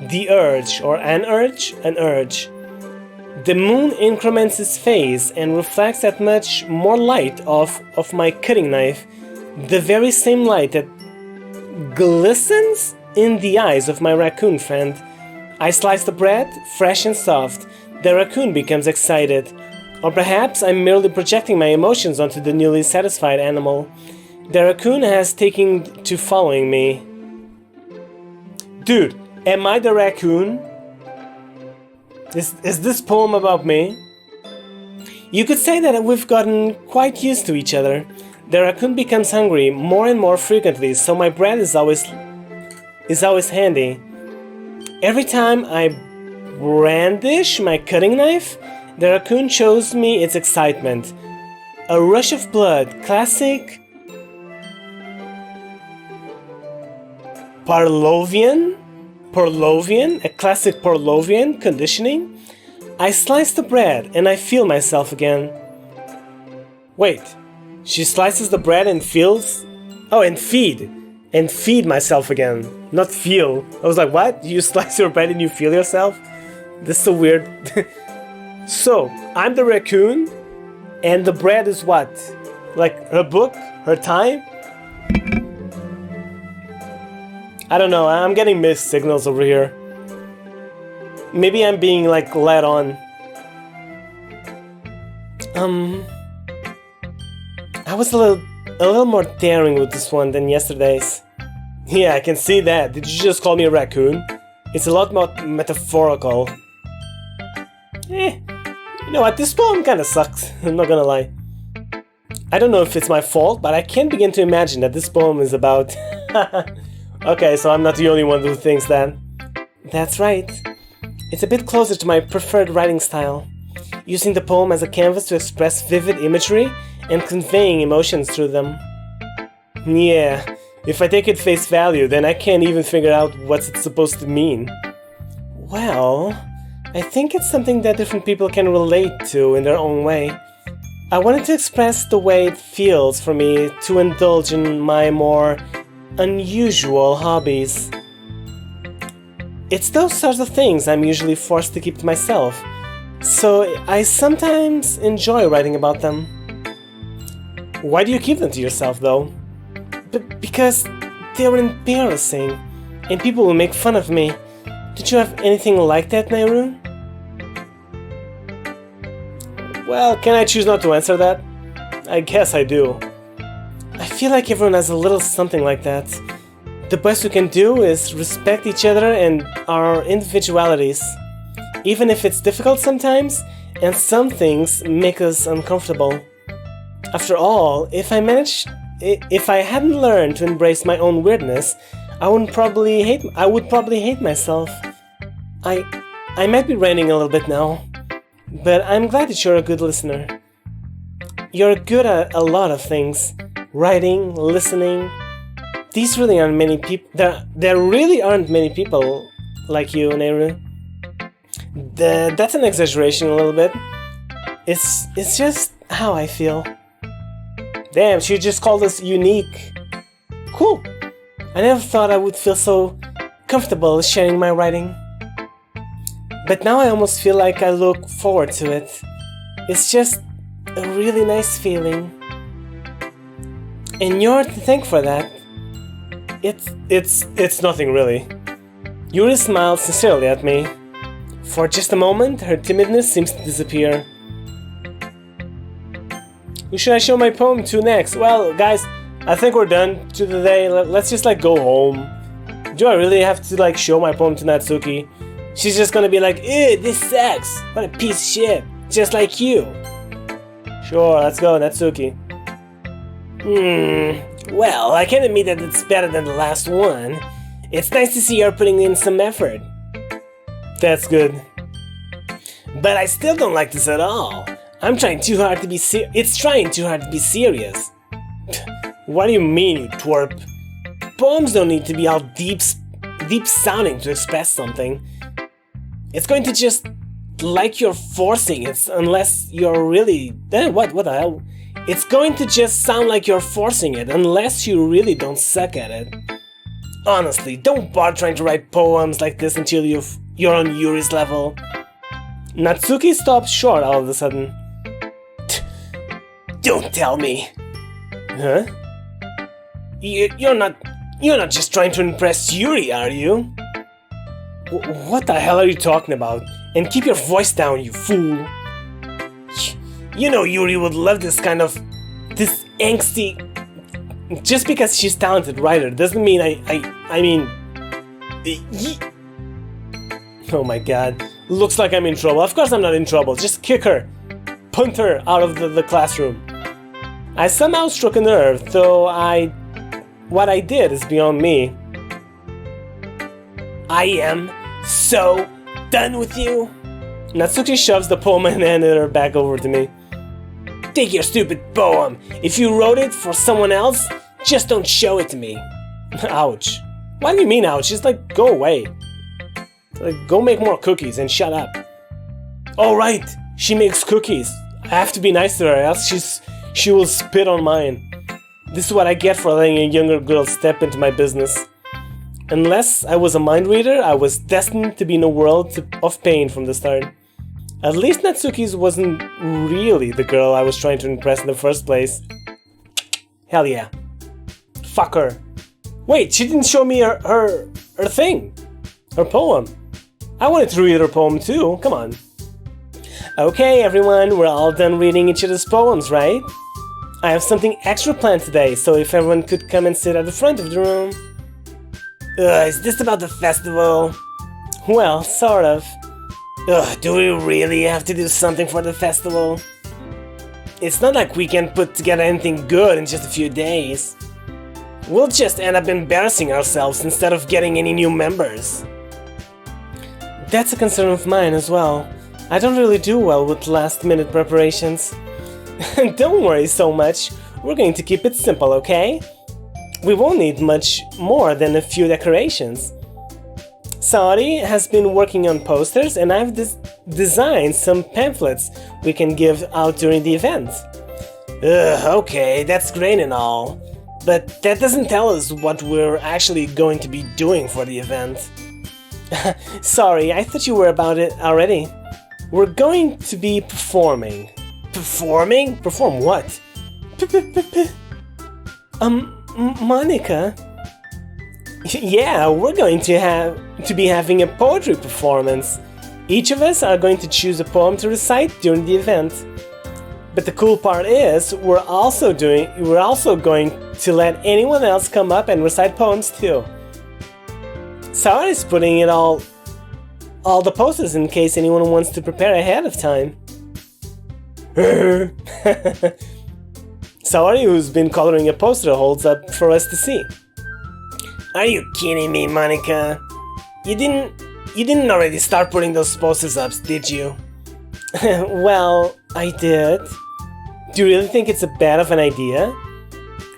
the urge, or an urge. The moon increments its phase and reflects that much more light of my cutting knife, the very same light that glistens in the eyes of my raccoon friend. I slice the bread, fresh and soft. The raccoon becomes excited. Or perhaps I'm merely projecting my emotions onto the newly satisfied animal. The raccoon has taken to following me. Dude, am I the raccoon? Is this poem about me? You could say that we've gotten quite used to each other. The raccoon becomes hungry more and more frequently, so my bread is always handy. Every time I brandish my cutting knife, the raccoon shows me its excitement. A rush of blood, classic Pavlovian, a classic Pavlovian conditioning. I slice the bread and I feel myself again. Wait, she slices the bread and feels? Oh, and feed myself again, not feel. I was like, what? You slice your bread and you feel yourself? This is so weird. So, I'm the raccoon, and the bread is what? Like her book? Her time? I don't know, I'm getting mixed signals over here. Maybe I'm being like led on. I was a little more daring with this one than yesterday's. Yeah, I can see that. Did you just call me a raccoon? It's a lot more metaphorical. You know what, this poem kinda sucks, I'm not gonna lie. I don't know if it's my fault, but I can't begin to imagine that this poem is about... Okay, so I'm not the only one who thinks that. That's right. It's a bit closer to my preferred writing style, using the poem as a canvas to express vivid imagery and conveying emotions through them. Yeah, if I take it face value, then I can't even figure out what it's supposed to mean. Well, I think it's something that different people can relate to in their own way. I wanted to express the way it feels for me to indulge in my more unusual hobbies. It's those sorts of things I'm usually forced to keep to myself, so I sometimes enjoy writing about them. Why do you keep them to yourself, though? Because they're embarrassing, and people will make fun of me. Did you have anything like that, Nairux? Well, can I choose not to answer that? I guess I do. I feel like everyone has a little something like that. The best we can do is respect each other and our individualities, even if it's difficult sometimes, and some things make us uncomfortable. After all, if I hadn't learned to embrace my own weirdness, I would probably hate myself. I might be ranting a little bit now, but I'm glad that you're a good listener. You're good at a lot of things. Writing, listening. These really aren't many people. There really aren't many people like you, Nairux. That's an exaggeration a little bit. It's just how I feel. Damn, she just called us unique. Cool. I never thought I would feel so comfortable sharing my writing. But now I almost feel like I look forward to it. It's just a really nice feeling. And you're to thank for that. It's nothing really. Yuri smiled sincerely at me. For just a moment, her timidness seems to disappear. Who should I show my poem to next? Well, guys, I think we're done to the day. Let's just go home. Do I really have to show my poem to Natsuki? She's just gonna be like, ew, this sucks. What a piece of shit. Just like you. Sure, let's go, Natsuki. Well, I can't admit that it's better than the last one. It's nice to see you're putting in some effort. That's good. But I still don't like this at all. I'm trying too hard to be it's trying too hard to be serious. What do you mean, you twerp? Poems don't need to be all deep sounding to express something. It's going to just like you're forcing it, unless you're really... what the hell? It's going to just sound like you're forcing it, unless you really don't suck at it. Honestly, don't bother trying to write poems like this until you're on Yuri's level. Natsuki stops short all of a sudden. Don't tell me. Huh? You're not just trying to impress Yuri, are you? What the hell are you talking about? And keep your voice down, you fool. You know Yuri would love this angsty... Just because she's a talented writer doesn't mean I mean... Oh my god. Looks like I'm in trouble. Of course I'm not in trouble. Just kick her. Punt her out of the classroom. I somehow struck a nerve, though what I did is beyond me. I am so done with you. Natsuki shoves the poem and handed her back over to me. Take your stupid poem. If you wrote it for someone else, just don't show it to me. Ouch. What do you mean ouch? Just like, go away. Like, go make more cookies and shut up. Alright, she makes cookies. I have to be nice to her, else she will spit on mine. This is what I get for letting a younger girl step into my business. Unless I was a mind reader, I was destined to be in a world of pain from the start. At least Natsuki's wasn't really the girl I was trying to impress in the first place. Hell yeah. Fuck her. Wait, she didn't show me her thing. Her poem. I wanted to read her poem too, come on. Okay everyone, we're all done reading each other's poems, right? I have something extra planned today, so if everyone could come and sit at the front of the room. Is this about the festival? Well, sort of. Do we really have to do something for the festival? It's not like we can put together anything good in just a few days. We'll just end up embarrassing ourselves instead of getting any new members. That's a concern of mine as well. I don't really do well with last-minute preparations. Don't worry so much, we're going to keep it simple, okay? We won't need much more than a few decorations. Sayori has been working on posters and I've designed some pamphlets we can give out during the event. Okay, that's great and all, but that doesn't tell us what we're actually going to be doing for the event. Sorry, I thought you were about it already. We're going to be performing. Performing? Perform what? Monika? Yeah, we're going to be having a poetry performance. Each of us are going to choose a poem to recite during the event. But the cool part is, we're also going to let anyone else come up and recite poems too. Sayori's putting it all the posters in case anyone wants to prepare ahead of time. Sayori, who's been coloring a poster, holds up for us to see. Are you kidding me, Monika? You didn't already start putting those posters up, did you? Well, I did. Do you really think it's a bad of an idea?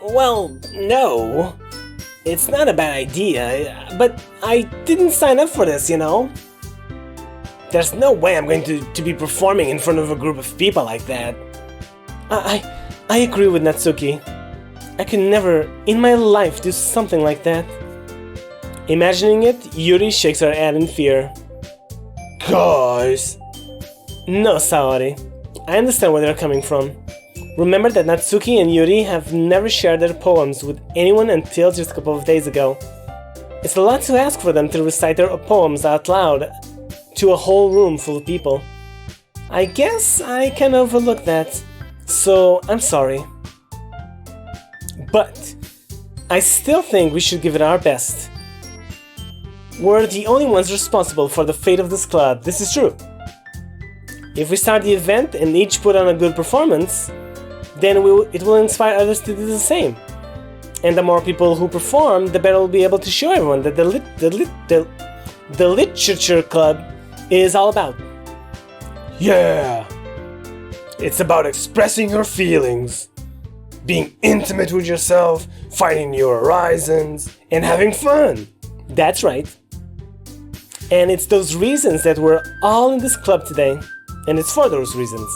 Well, no. It's not a bad idea, but I didn't sign up for this, you know? There's no way I'm going to be performing in front of a group of people like that. I agree with Natsuki. I could never, in my life, do something like that. Imagining it, Yuri shakes her head in fear. Guys! No, Sayori. I understand where they're coming from. Remember that Natsuki and Yuri have never shared their poems with anyone until just a couple of days ago. It's a lot to ask for them to recite their poems out loud to a whole room full of people. I guess I can overlook that, so I'm sorry. But I still think we should give it our best. We're the only ones responsible for the fate of this club, this is true. If we start the event and each put on a good performance, then it will inspire others to do the same. And the more people who perform, the better we'll be able to show everyone that the Literature Club is all about. Yeah! It's about expressing your feelings, being intimate with yourself, finding new horizons, and having fun. That's right. And it's those reasons that we're all in this club today. And it's for those reasons.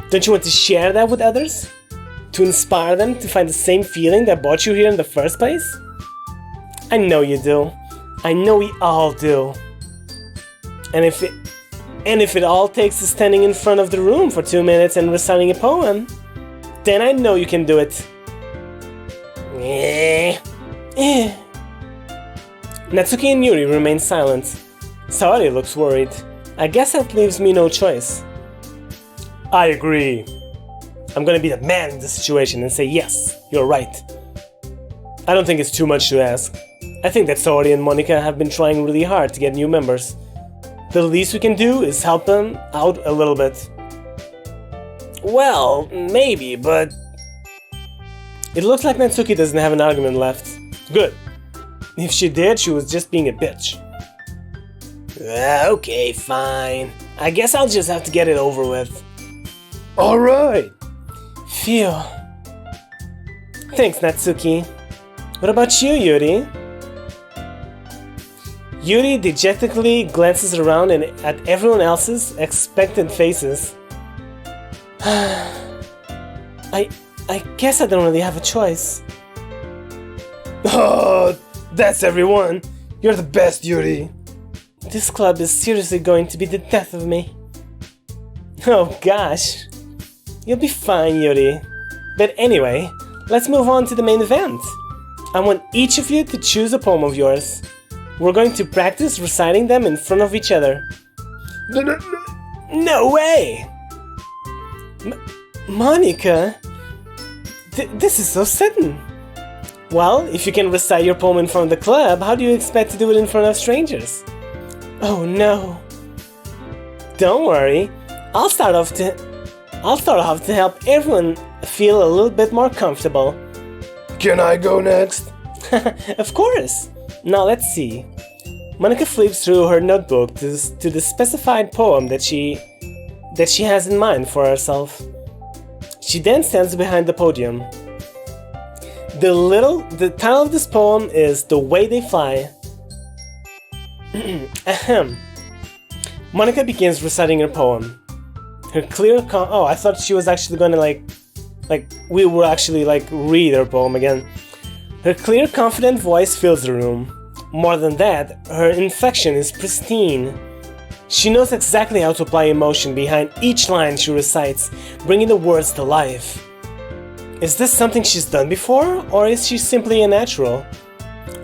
Don't you want to share that with others? To inspire them to find the same feeling that brought you here in the first place? I know you do. I know we all do. And if it all takes is standing in front of the room for 2 minutes and reciting a poem, then I know you can do it. Natsuki and Yuri remain silent. Sayori looks worried. I guess that leaves me no choice. I agree. I'm gonna be the man in this situation and say yes, you're right. I don't think it's too much to ask. I think that Sayori and Monika have been trying really hard to get new members. The least we can do is help them out a little bit. Well, maybe, but... It looks like Natsuki doesn't have an argument left. Good. If she did, she was just being a bitch. Okay, fine. I guess I'll just have to get it over with. Alright. Phew. Thanks, Natsuki. What about you, Yuri? Yuri dejectedly glances around and at everyone else's expectant faces. I guess I don't really have a choice. Oh, that's everyone. You're the best, Yuri. This club is seriously going to be the death of me. Oh gosh. You'll be fine, Yuri. But anyway, let's move on to the main event. I want each of you to choose a poem of yours. We're going to practice reciting them in front of each other. No way! Monika, this is so sudden. Well, if you can recite your poem in front of the club, how do you expect to do it in front of strangers? Oh no. Don't worry. I'll start off to help everyone feel a little bit more comfortable. Can I go next? Of course. Now let's see. Monika flips through her notebook to the specified poem that she has in mind for herself. She then stands behind the podium. The title of this poem is The Way They Fly. Ahem. Monika begins reciting her poem. Her clear oh, I thought she was actually gonna we were actually read her poem again. Her clear, confident voice fills the room. More than that, her inflection is pristine. She knows exactly how to apply emotion behind each line she recites, bringing the words to life. Is this something she's done before, or is she simply a natural?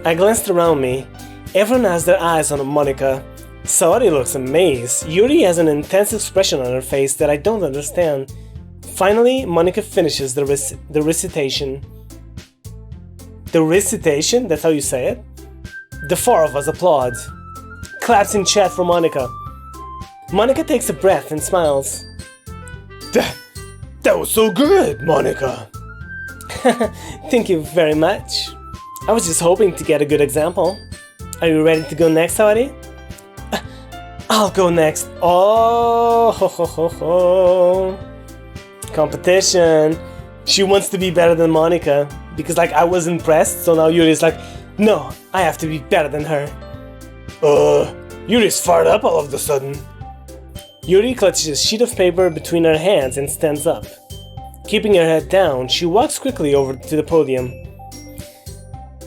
I glanced around me. Everyone has their eyes on Monika. Sayori looks amazed. Yuri has an intense expression on her face that I don't understand. Finally, Monika finishes the recitation. The recitation? That's how you say it? The four of us applaud. Claps in chat for Monika. Monika takes a breath and smiles. That was so good, Monika. Thank you very much. I was just hoping to get a good example. Are you ready to go next, Sayori? I'll go next. Oh, ho, ho, ho, ho. Competition. She wants to be better than Monika. Because I was impressed, so now Yuri's like, no, I have to be better than her. Yuri's fired up all of a sudden. Yuri clutches a sheet of paper between her hands and stands up. Keeping her head down, she walks quickly over to the podium.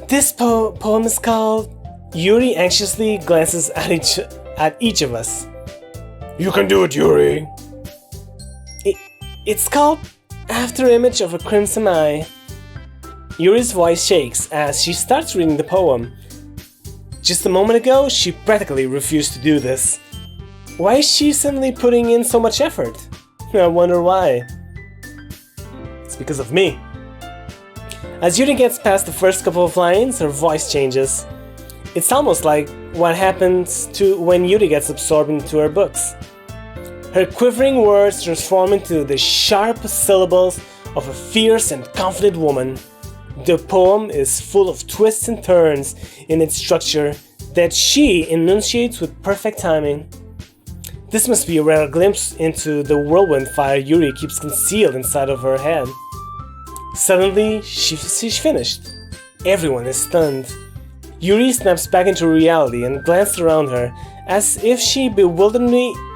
This poem is called... Yuri anxiously glances at each of us. You can do it, Yuri. It's called After Image of a Crimson Eye. Yuri's voice shakes as she starts reading the poem. Just a moment ago, she practically refused to do this. Why is she suddenly putting in so much effort? I wonder why. It's because of me. As Yuri gets past the first couple of lines, her voice changes. It's almost like what happens to when Yuri gets absorbed into her books. Her quivering words transform into the sharp syllables of a fierce and confident woman. The poem is full of twists and turns in its structure that she enunciates with perfect timing. This must be a rare glimpse into the whirlwind fire Yuri keeps concealed inside of her head. Suddenly, she's finished. Everyone is stunned. Yuri snaps back into reality and glances around her as if she bewildered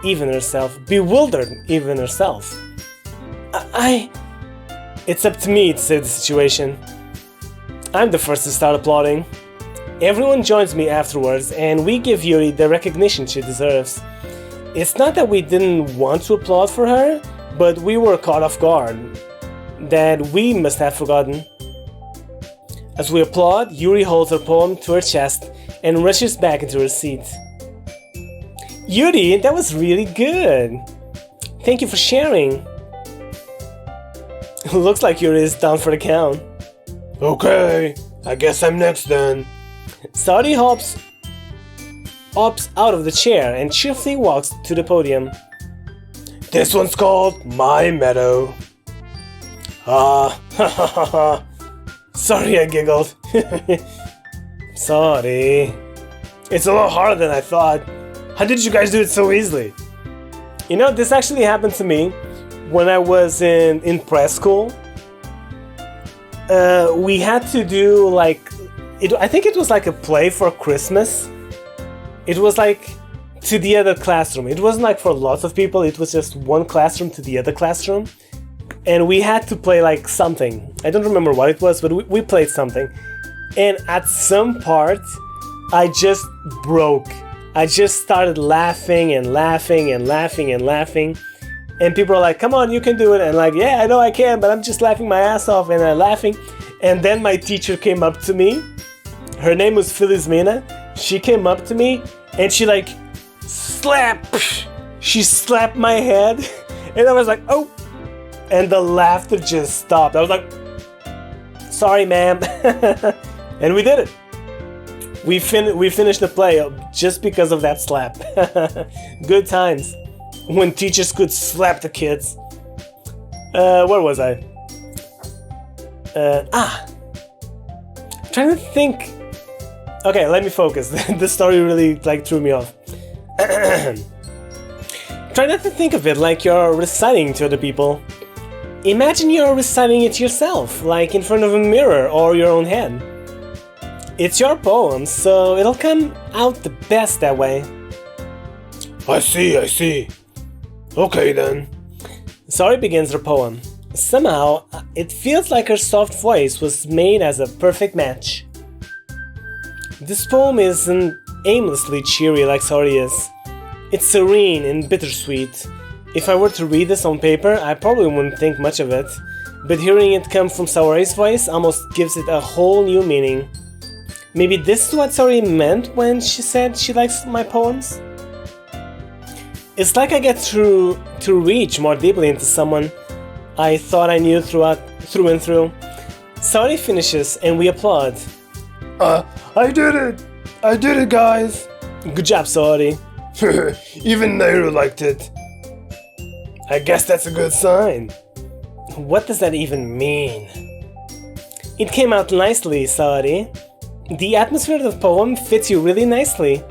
even herself. It's up to me to save the situation. I'm the first to start applauding. Everyone joins me afterwards and we give Yuri the recognition she deserves. It's not that we didn't want to applaud for her, but we were caught off guard. That we must have forgotten. As we applaud, Yuri holds her poem to her chest and rushes back into her seat. Yuri, that was really good. Thank you for sharing. Looks like Yuri is down for the count. Okay, I guess I'm next then. Sayori hops out of the chair and cheerfully walks to the podium. This one's called My Meadow. Ah, ha ha ha ha. Sorry, I giggled. Sorry. It's a lot harder than I thought. How did you guys do it so easily? You know, this actually happened to me when I was in prep school. We had to do like, I think it was like a play for Christmas. It was like to the other classroom. It wasn't like for lots of people, it was just one classroom to the other classroom. And we had to play like something. I don't remember what it was, but we played something. And at some part, I just broke. I just started laughing and laughing and laughing and laughing. And people are like, come on, you can do it. And like, yeah, I know I can, but I'm just laughing my ass off and I'm laughing. And then my teacher came up to me. Her name was Filizmina. She came up to me and she like she slapped my head and I was like, oh, and the laughter just stopped. I was like, sorry ma'am. And we did it. We finished the play just because of that slap. Good times when teachers could slap the kids. Where was I? Trying to think. Okay, let me focus. The story really like threw me off. Try not to think of it like you're reciting to other people. Imagine you're reciting it yourself, like in front of a mirror or your own head. It's your poem, so it'll come out the best that way. I see. Okay then. Sayori begins her poem. Somehow, it feels like her soft voice was made as a perfect match. This poem isn't aimlessly cheery like Sayori is. It's serene and bittersweet. If I were to read this on paper, I probably wouldn't think much of it, but hearing it come from Sayori's voice almost gives it a whole new meaning. Maybe this is what Sayori meant when she said she likes my poems? It's like I get to reach more deeply into someone I thought I knew through and through. Sayori finishes and we applaud. I did it guys! Good job, Sayori. Even Nairux liked it. I guess that's a good sign. What does that even mean? It came out nicely, Sayori. The atmosphere of the poem fits you really nicely.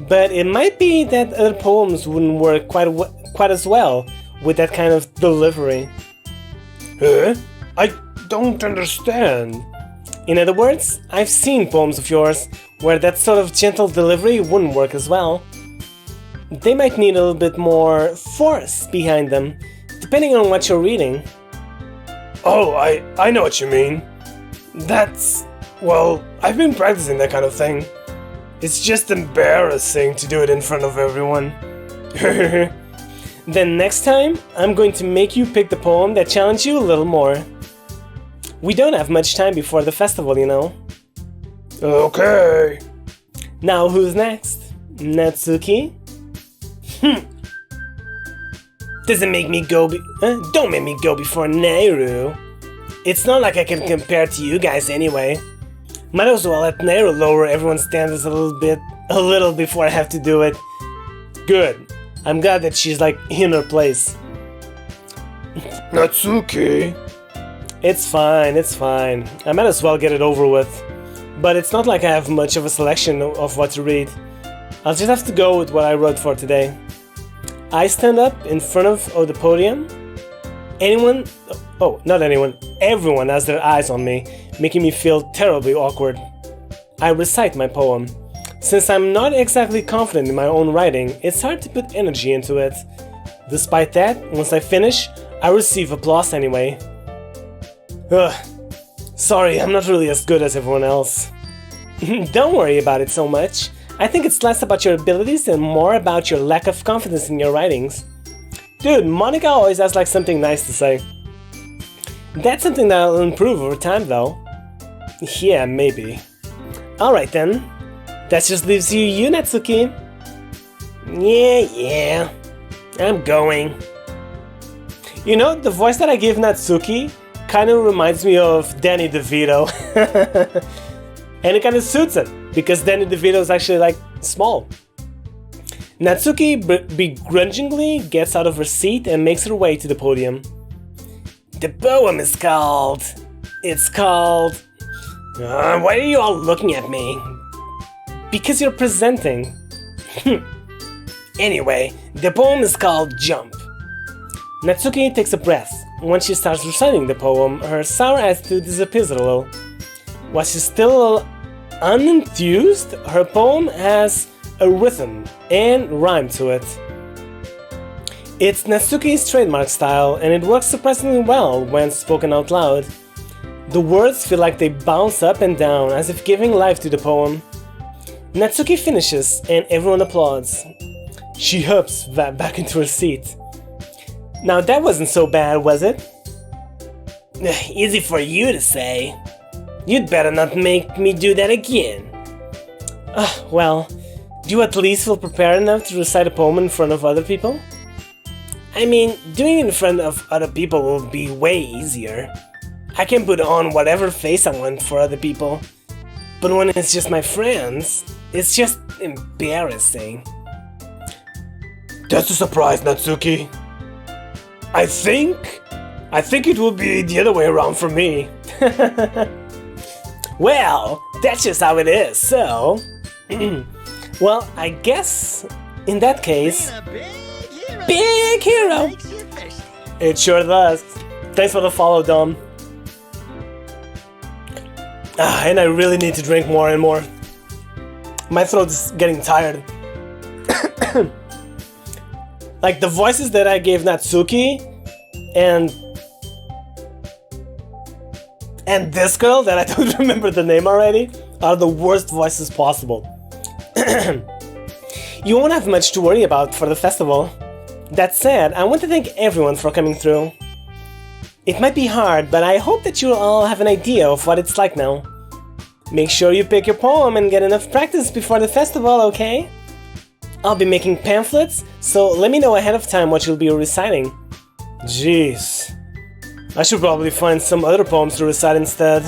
But it might be that other poems wouldn't work quite as well with that kind of delivery. Huh? I don't understand. In other words, I've seen poems of yours where that sort of gentle delivery wouldn't work as well. They might need a little bit more force behind them, depending on what you're reading. Oh, I know what you mean. Well, I've been practicing that kind of thing. It's just embarrassing to do it in front of everyone. Then next time, I'm going to make you pick the poem that challenged you a little more. We don't have much time before the festival, you know. Okay. Now who's next? Natsuki? Don't make me go before Nairux. It's not like I can compare to you guys anyway. Might as well let Nairux lower everyone's standards a little before I have to do it. Good. I'm glad that she's like in her place. Natsuki. It's fine. I might as well get it over with. But it's not like I have much of a selection of what to read. I'll just have to go with what I wrote for today. I stand up in front of the podium. Anyone, oh, not anyone, everyone has their eyes on me, making me feel terribly awkward. I recite my poem. Since I'm not exactly confident in my own writing, it's hard to put energy into it. Despite that, once I finish, I receive applause anyway. Ugh. Sorry, I'm not really as good as everyone else. Don't worry about it so much. I think it's less about your abilities and more about your lack of confidence in your writings. Dude, Monika always has like something nice to say. That's something that'll improve over time though. Yeah, maybe. Alright then. That just leaves you, Natsuki. Yeah. I'm going. You know, the voice that I gave Natsuki kind of reminds me of Danny DeVito. And it kind of suits it, because Danny DeVito is actually like small. Natsuki begrudgingly gets out of her seat and makes her way to the podium. The poem is called... It's called... why are you all looking at me? Because you're presenting. Anyway, the poem is called Jump. Natsuki takes a breath. When she starts reciting the poem, her sour attitude disappears a little. While she's still a little unenthused, her poem has a rhythm and rhyme to it. It's Natsuki's trademark style, and it works surprisingly well when spoken out loud. The words feel like they bounce up and down, as if giving life to the poem. Natsuki finishes, and everyone applauds. She hops back into her seat. Now that wasn't so bad, was it? Easy for you to say. You'd better not make me do that again. Well, do you at least feel prepared enough to recite a poem in front of other people? I mean, doing it in front of other people will be way easier. I can put on whatever face I want for other people. But when it's just my friends, it's just embarrassing. That's a surprise, Natsuki. I think it will be the other way around for me. Well, that's just how it is, so... Well, I guess, in that case... Big hero! It sure does. Thanks for the follow, Dom. And I really need to drink more and more. My throat is getting tired. Like, the voices that I gave Natsuki and this girl that I don't remember the name already are the worst voices possible. You won't have much to worry about for the festival. That said, I want to thank everyone for coming through. It might be hard, but I hope that you'll all have an idea of what it's like now. Make sure you pick your poem and get enough practice before the festival, okay? I'll be making pamphlets, so let me know ahead of time what you'll be reciting. Jeez. I should probably find some other poems to recite instead.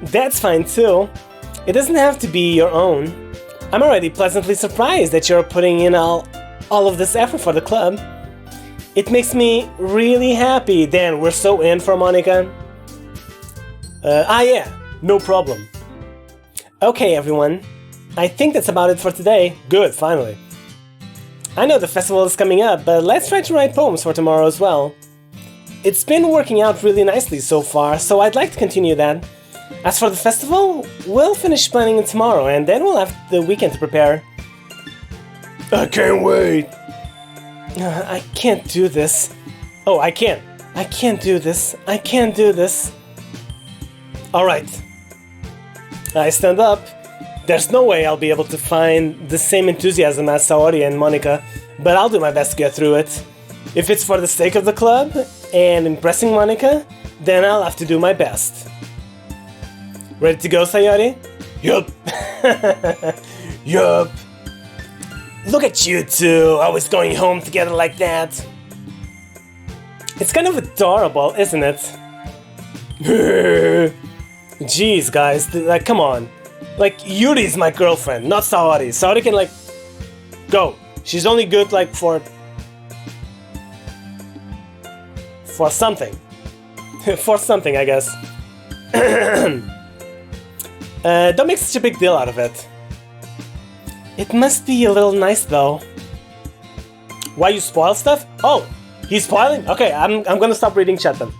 That's fine too. It doesn't have to be your own. I'm already pleasantly surprised that you're putting in all of this effort for the club. It makes me really happy. Dan, we're so in for Monika. Yeah, no problem. Okay, everyone. I think that's about it for today. Good, finally. I know the festival is coming up, but let's try to write poems for tomorrow as well. It's been working out really nicely so far, so I'd like to continue that. As for the festival, we'll finish planning it tomorrow, and then we'll have the weekend to prepare. I can't wait! I can't do this. Oh, I can't. I can't do this. I can't do this. Alright. I stand up. There's no way I'll be able to find the same enthusiasm as Sayori and Monika, but I'll do my best to get through it. If it's for the sake of the club and impressing Monika, then I'll have to do my best. Ready to go, Sayori? Yup. Yup. Look at you two, always going home together like that. It's kind of adorable, isn't it? Jeez, guys, like, come on. Like, Yuri's my girlfriend, not Sayori. Sayori can, like, go. She's only good, like, for something. For something, I guess. Don't make such a big deal out of it. It must be a little nice, though. Why you spoil stuff? Oh, he's spoiling? Okay, I'm gonna stop reading chat then.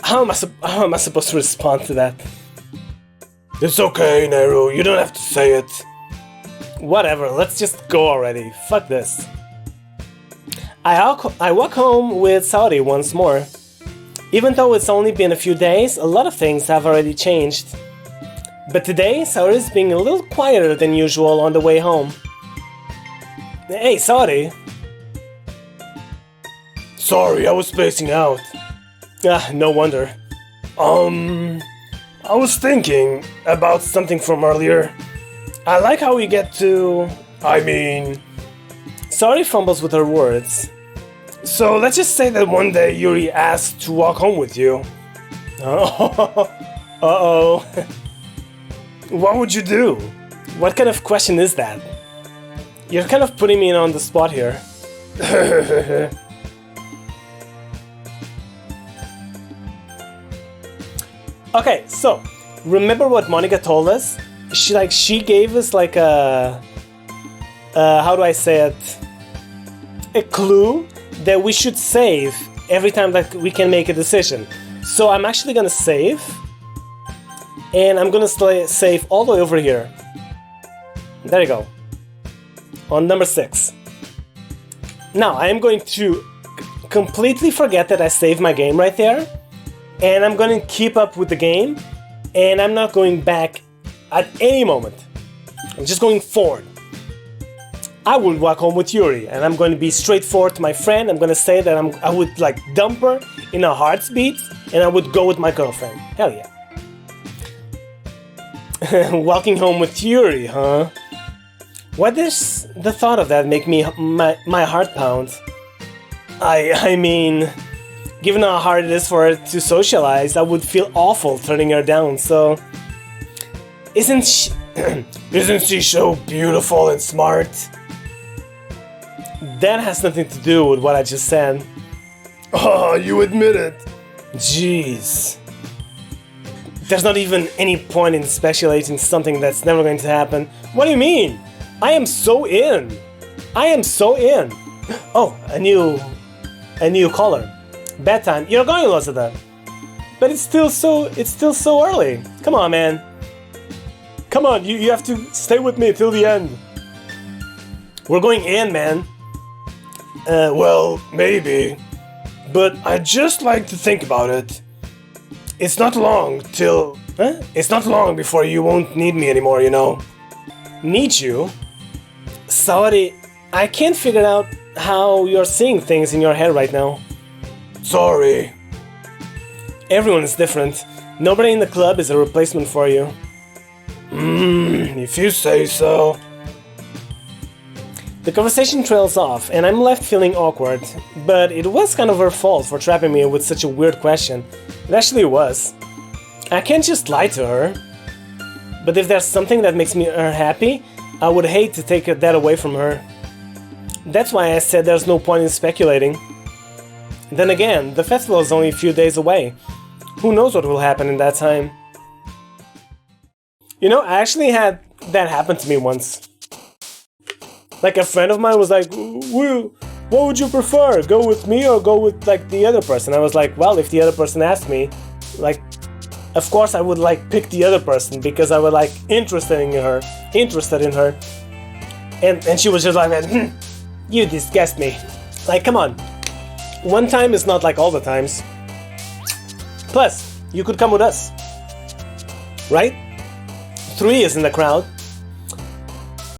How am I supposed to respond to that? It's okay, Nairux, you don't have to say it. Whatever, let's just go already. Fuck this. I walk home with Sayori once more. Even though it's only been a few days, a lot of things have already changed. But today, Sayori is being a little quieter than usual on the way home. Hey, Sayori. Sorry, I was spacing out. Ah, no wonder. I was thinking about something from earlier. I like how we get to... Sorry fumbles with her words. So let's just say that one day Yuri asked to walk home with you. Uh-oh. What would you do? What kind of question is that? You're kind of putting me on the spot here. Okay, so remember what Monika told us? She gave us like a how do I say it? A clue that we should save every time that we can make a decision. So I'm actually gonna save, and I'm gonna save all the way over here. There you go. On number 6. Now I am going to completely forget that I saved my game right there. And I'm gonna keep up with the game, and I'm not going back at any moment. I'm just going forward. I will walk home with Yuri, and I'm going to be straightforward to my friend. I'm gonna say that I would like dump her in a heartbeat, and I would go with my girlfriend. Hell yeah. Walking home with Yuri, huh? Why does the thought of that make me my heart pound? I mean... Given how hard it is for her to socialize, I would feel awful turning her down, so... Isn't she... Isn't she so beautiful and smart? That has nothing to do with what I just said. Oh, you admit it. Jeez. There's not even any point in speculating something that's never going to happen. What do you mean? I am so in. I am so in. Oh, a new caller. Bedtime. You're going, Elizabeth. But it's still so early. Come on, man. Come on, you have to stay with me till the end. We're going in, man. Well, maybe. But I'd just like to think about it. It's not long till... Huh? It's not long before you won't need me anymore, you know. Need you? Sorry, I can't figure out how you're seeing things in your head right now. Sorry. Everyone is different. Nobody in the club is a replacement for you. If you say so. The conversation trails off, and I'm left feeling awkward. But it was kind of her fault for trapping me with such a weird question. It actually was. I can't just lie to her. But if there's something that makes her happy, I would hate to take that away from her. That's why I said there's no point in speculating. Then again, the festival is only a few days away. Who knows what will happen in that time? You know, I actually had that happen to me once. Like a friend of mine was like, "What would you prefer? Go with me or go with like the other person?" I was like, well, if the other person asked me, like, of course I would like pick the other person because I was like interested in her. And she was just like, "You disgust me." Like, come on. One time is not like all the times. Plus, you could come with us. Right? 3 is in the crowd.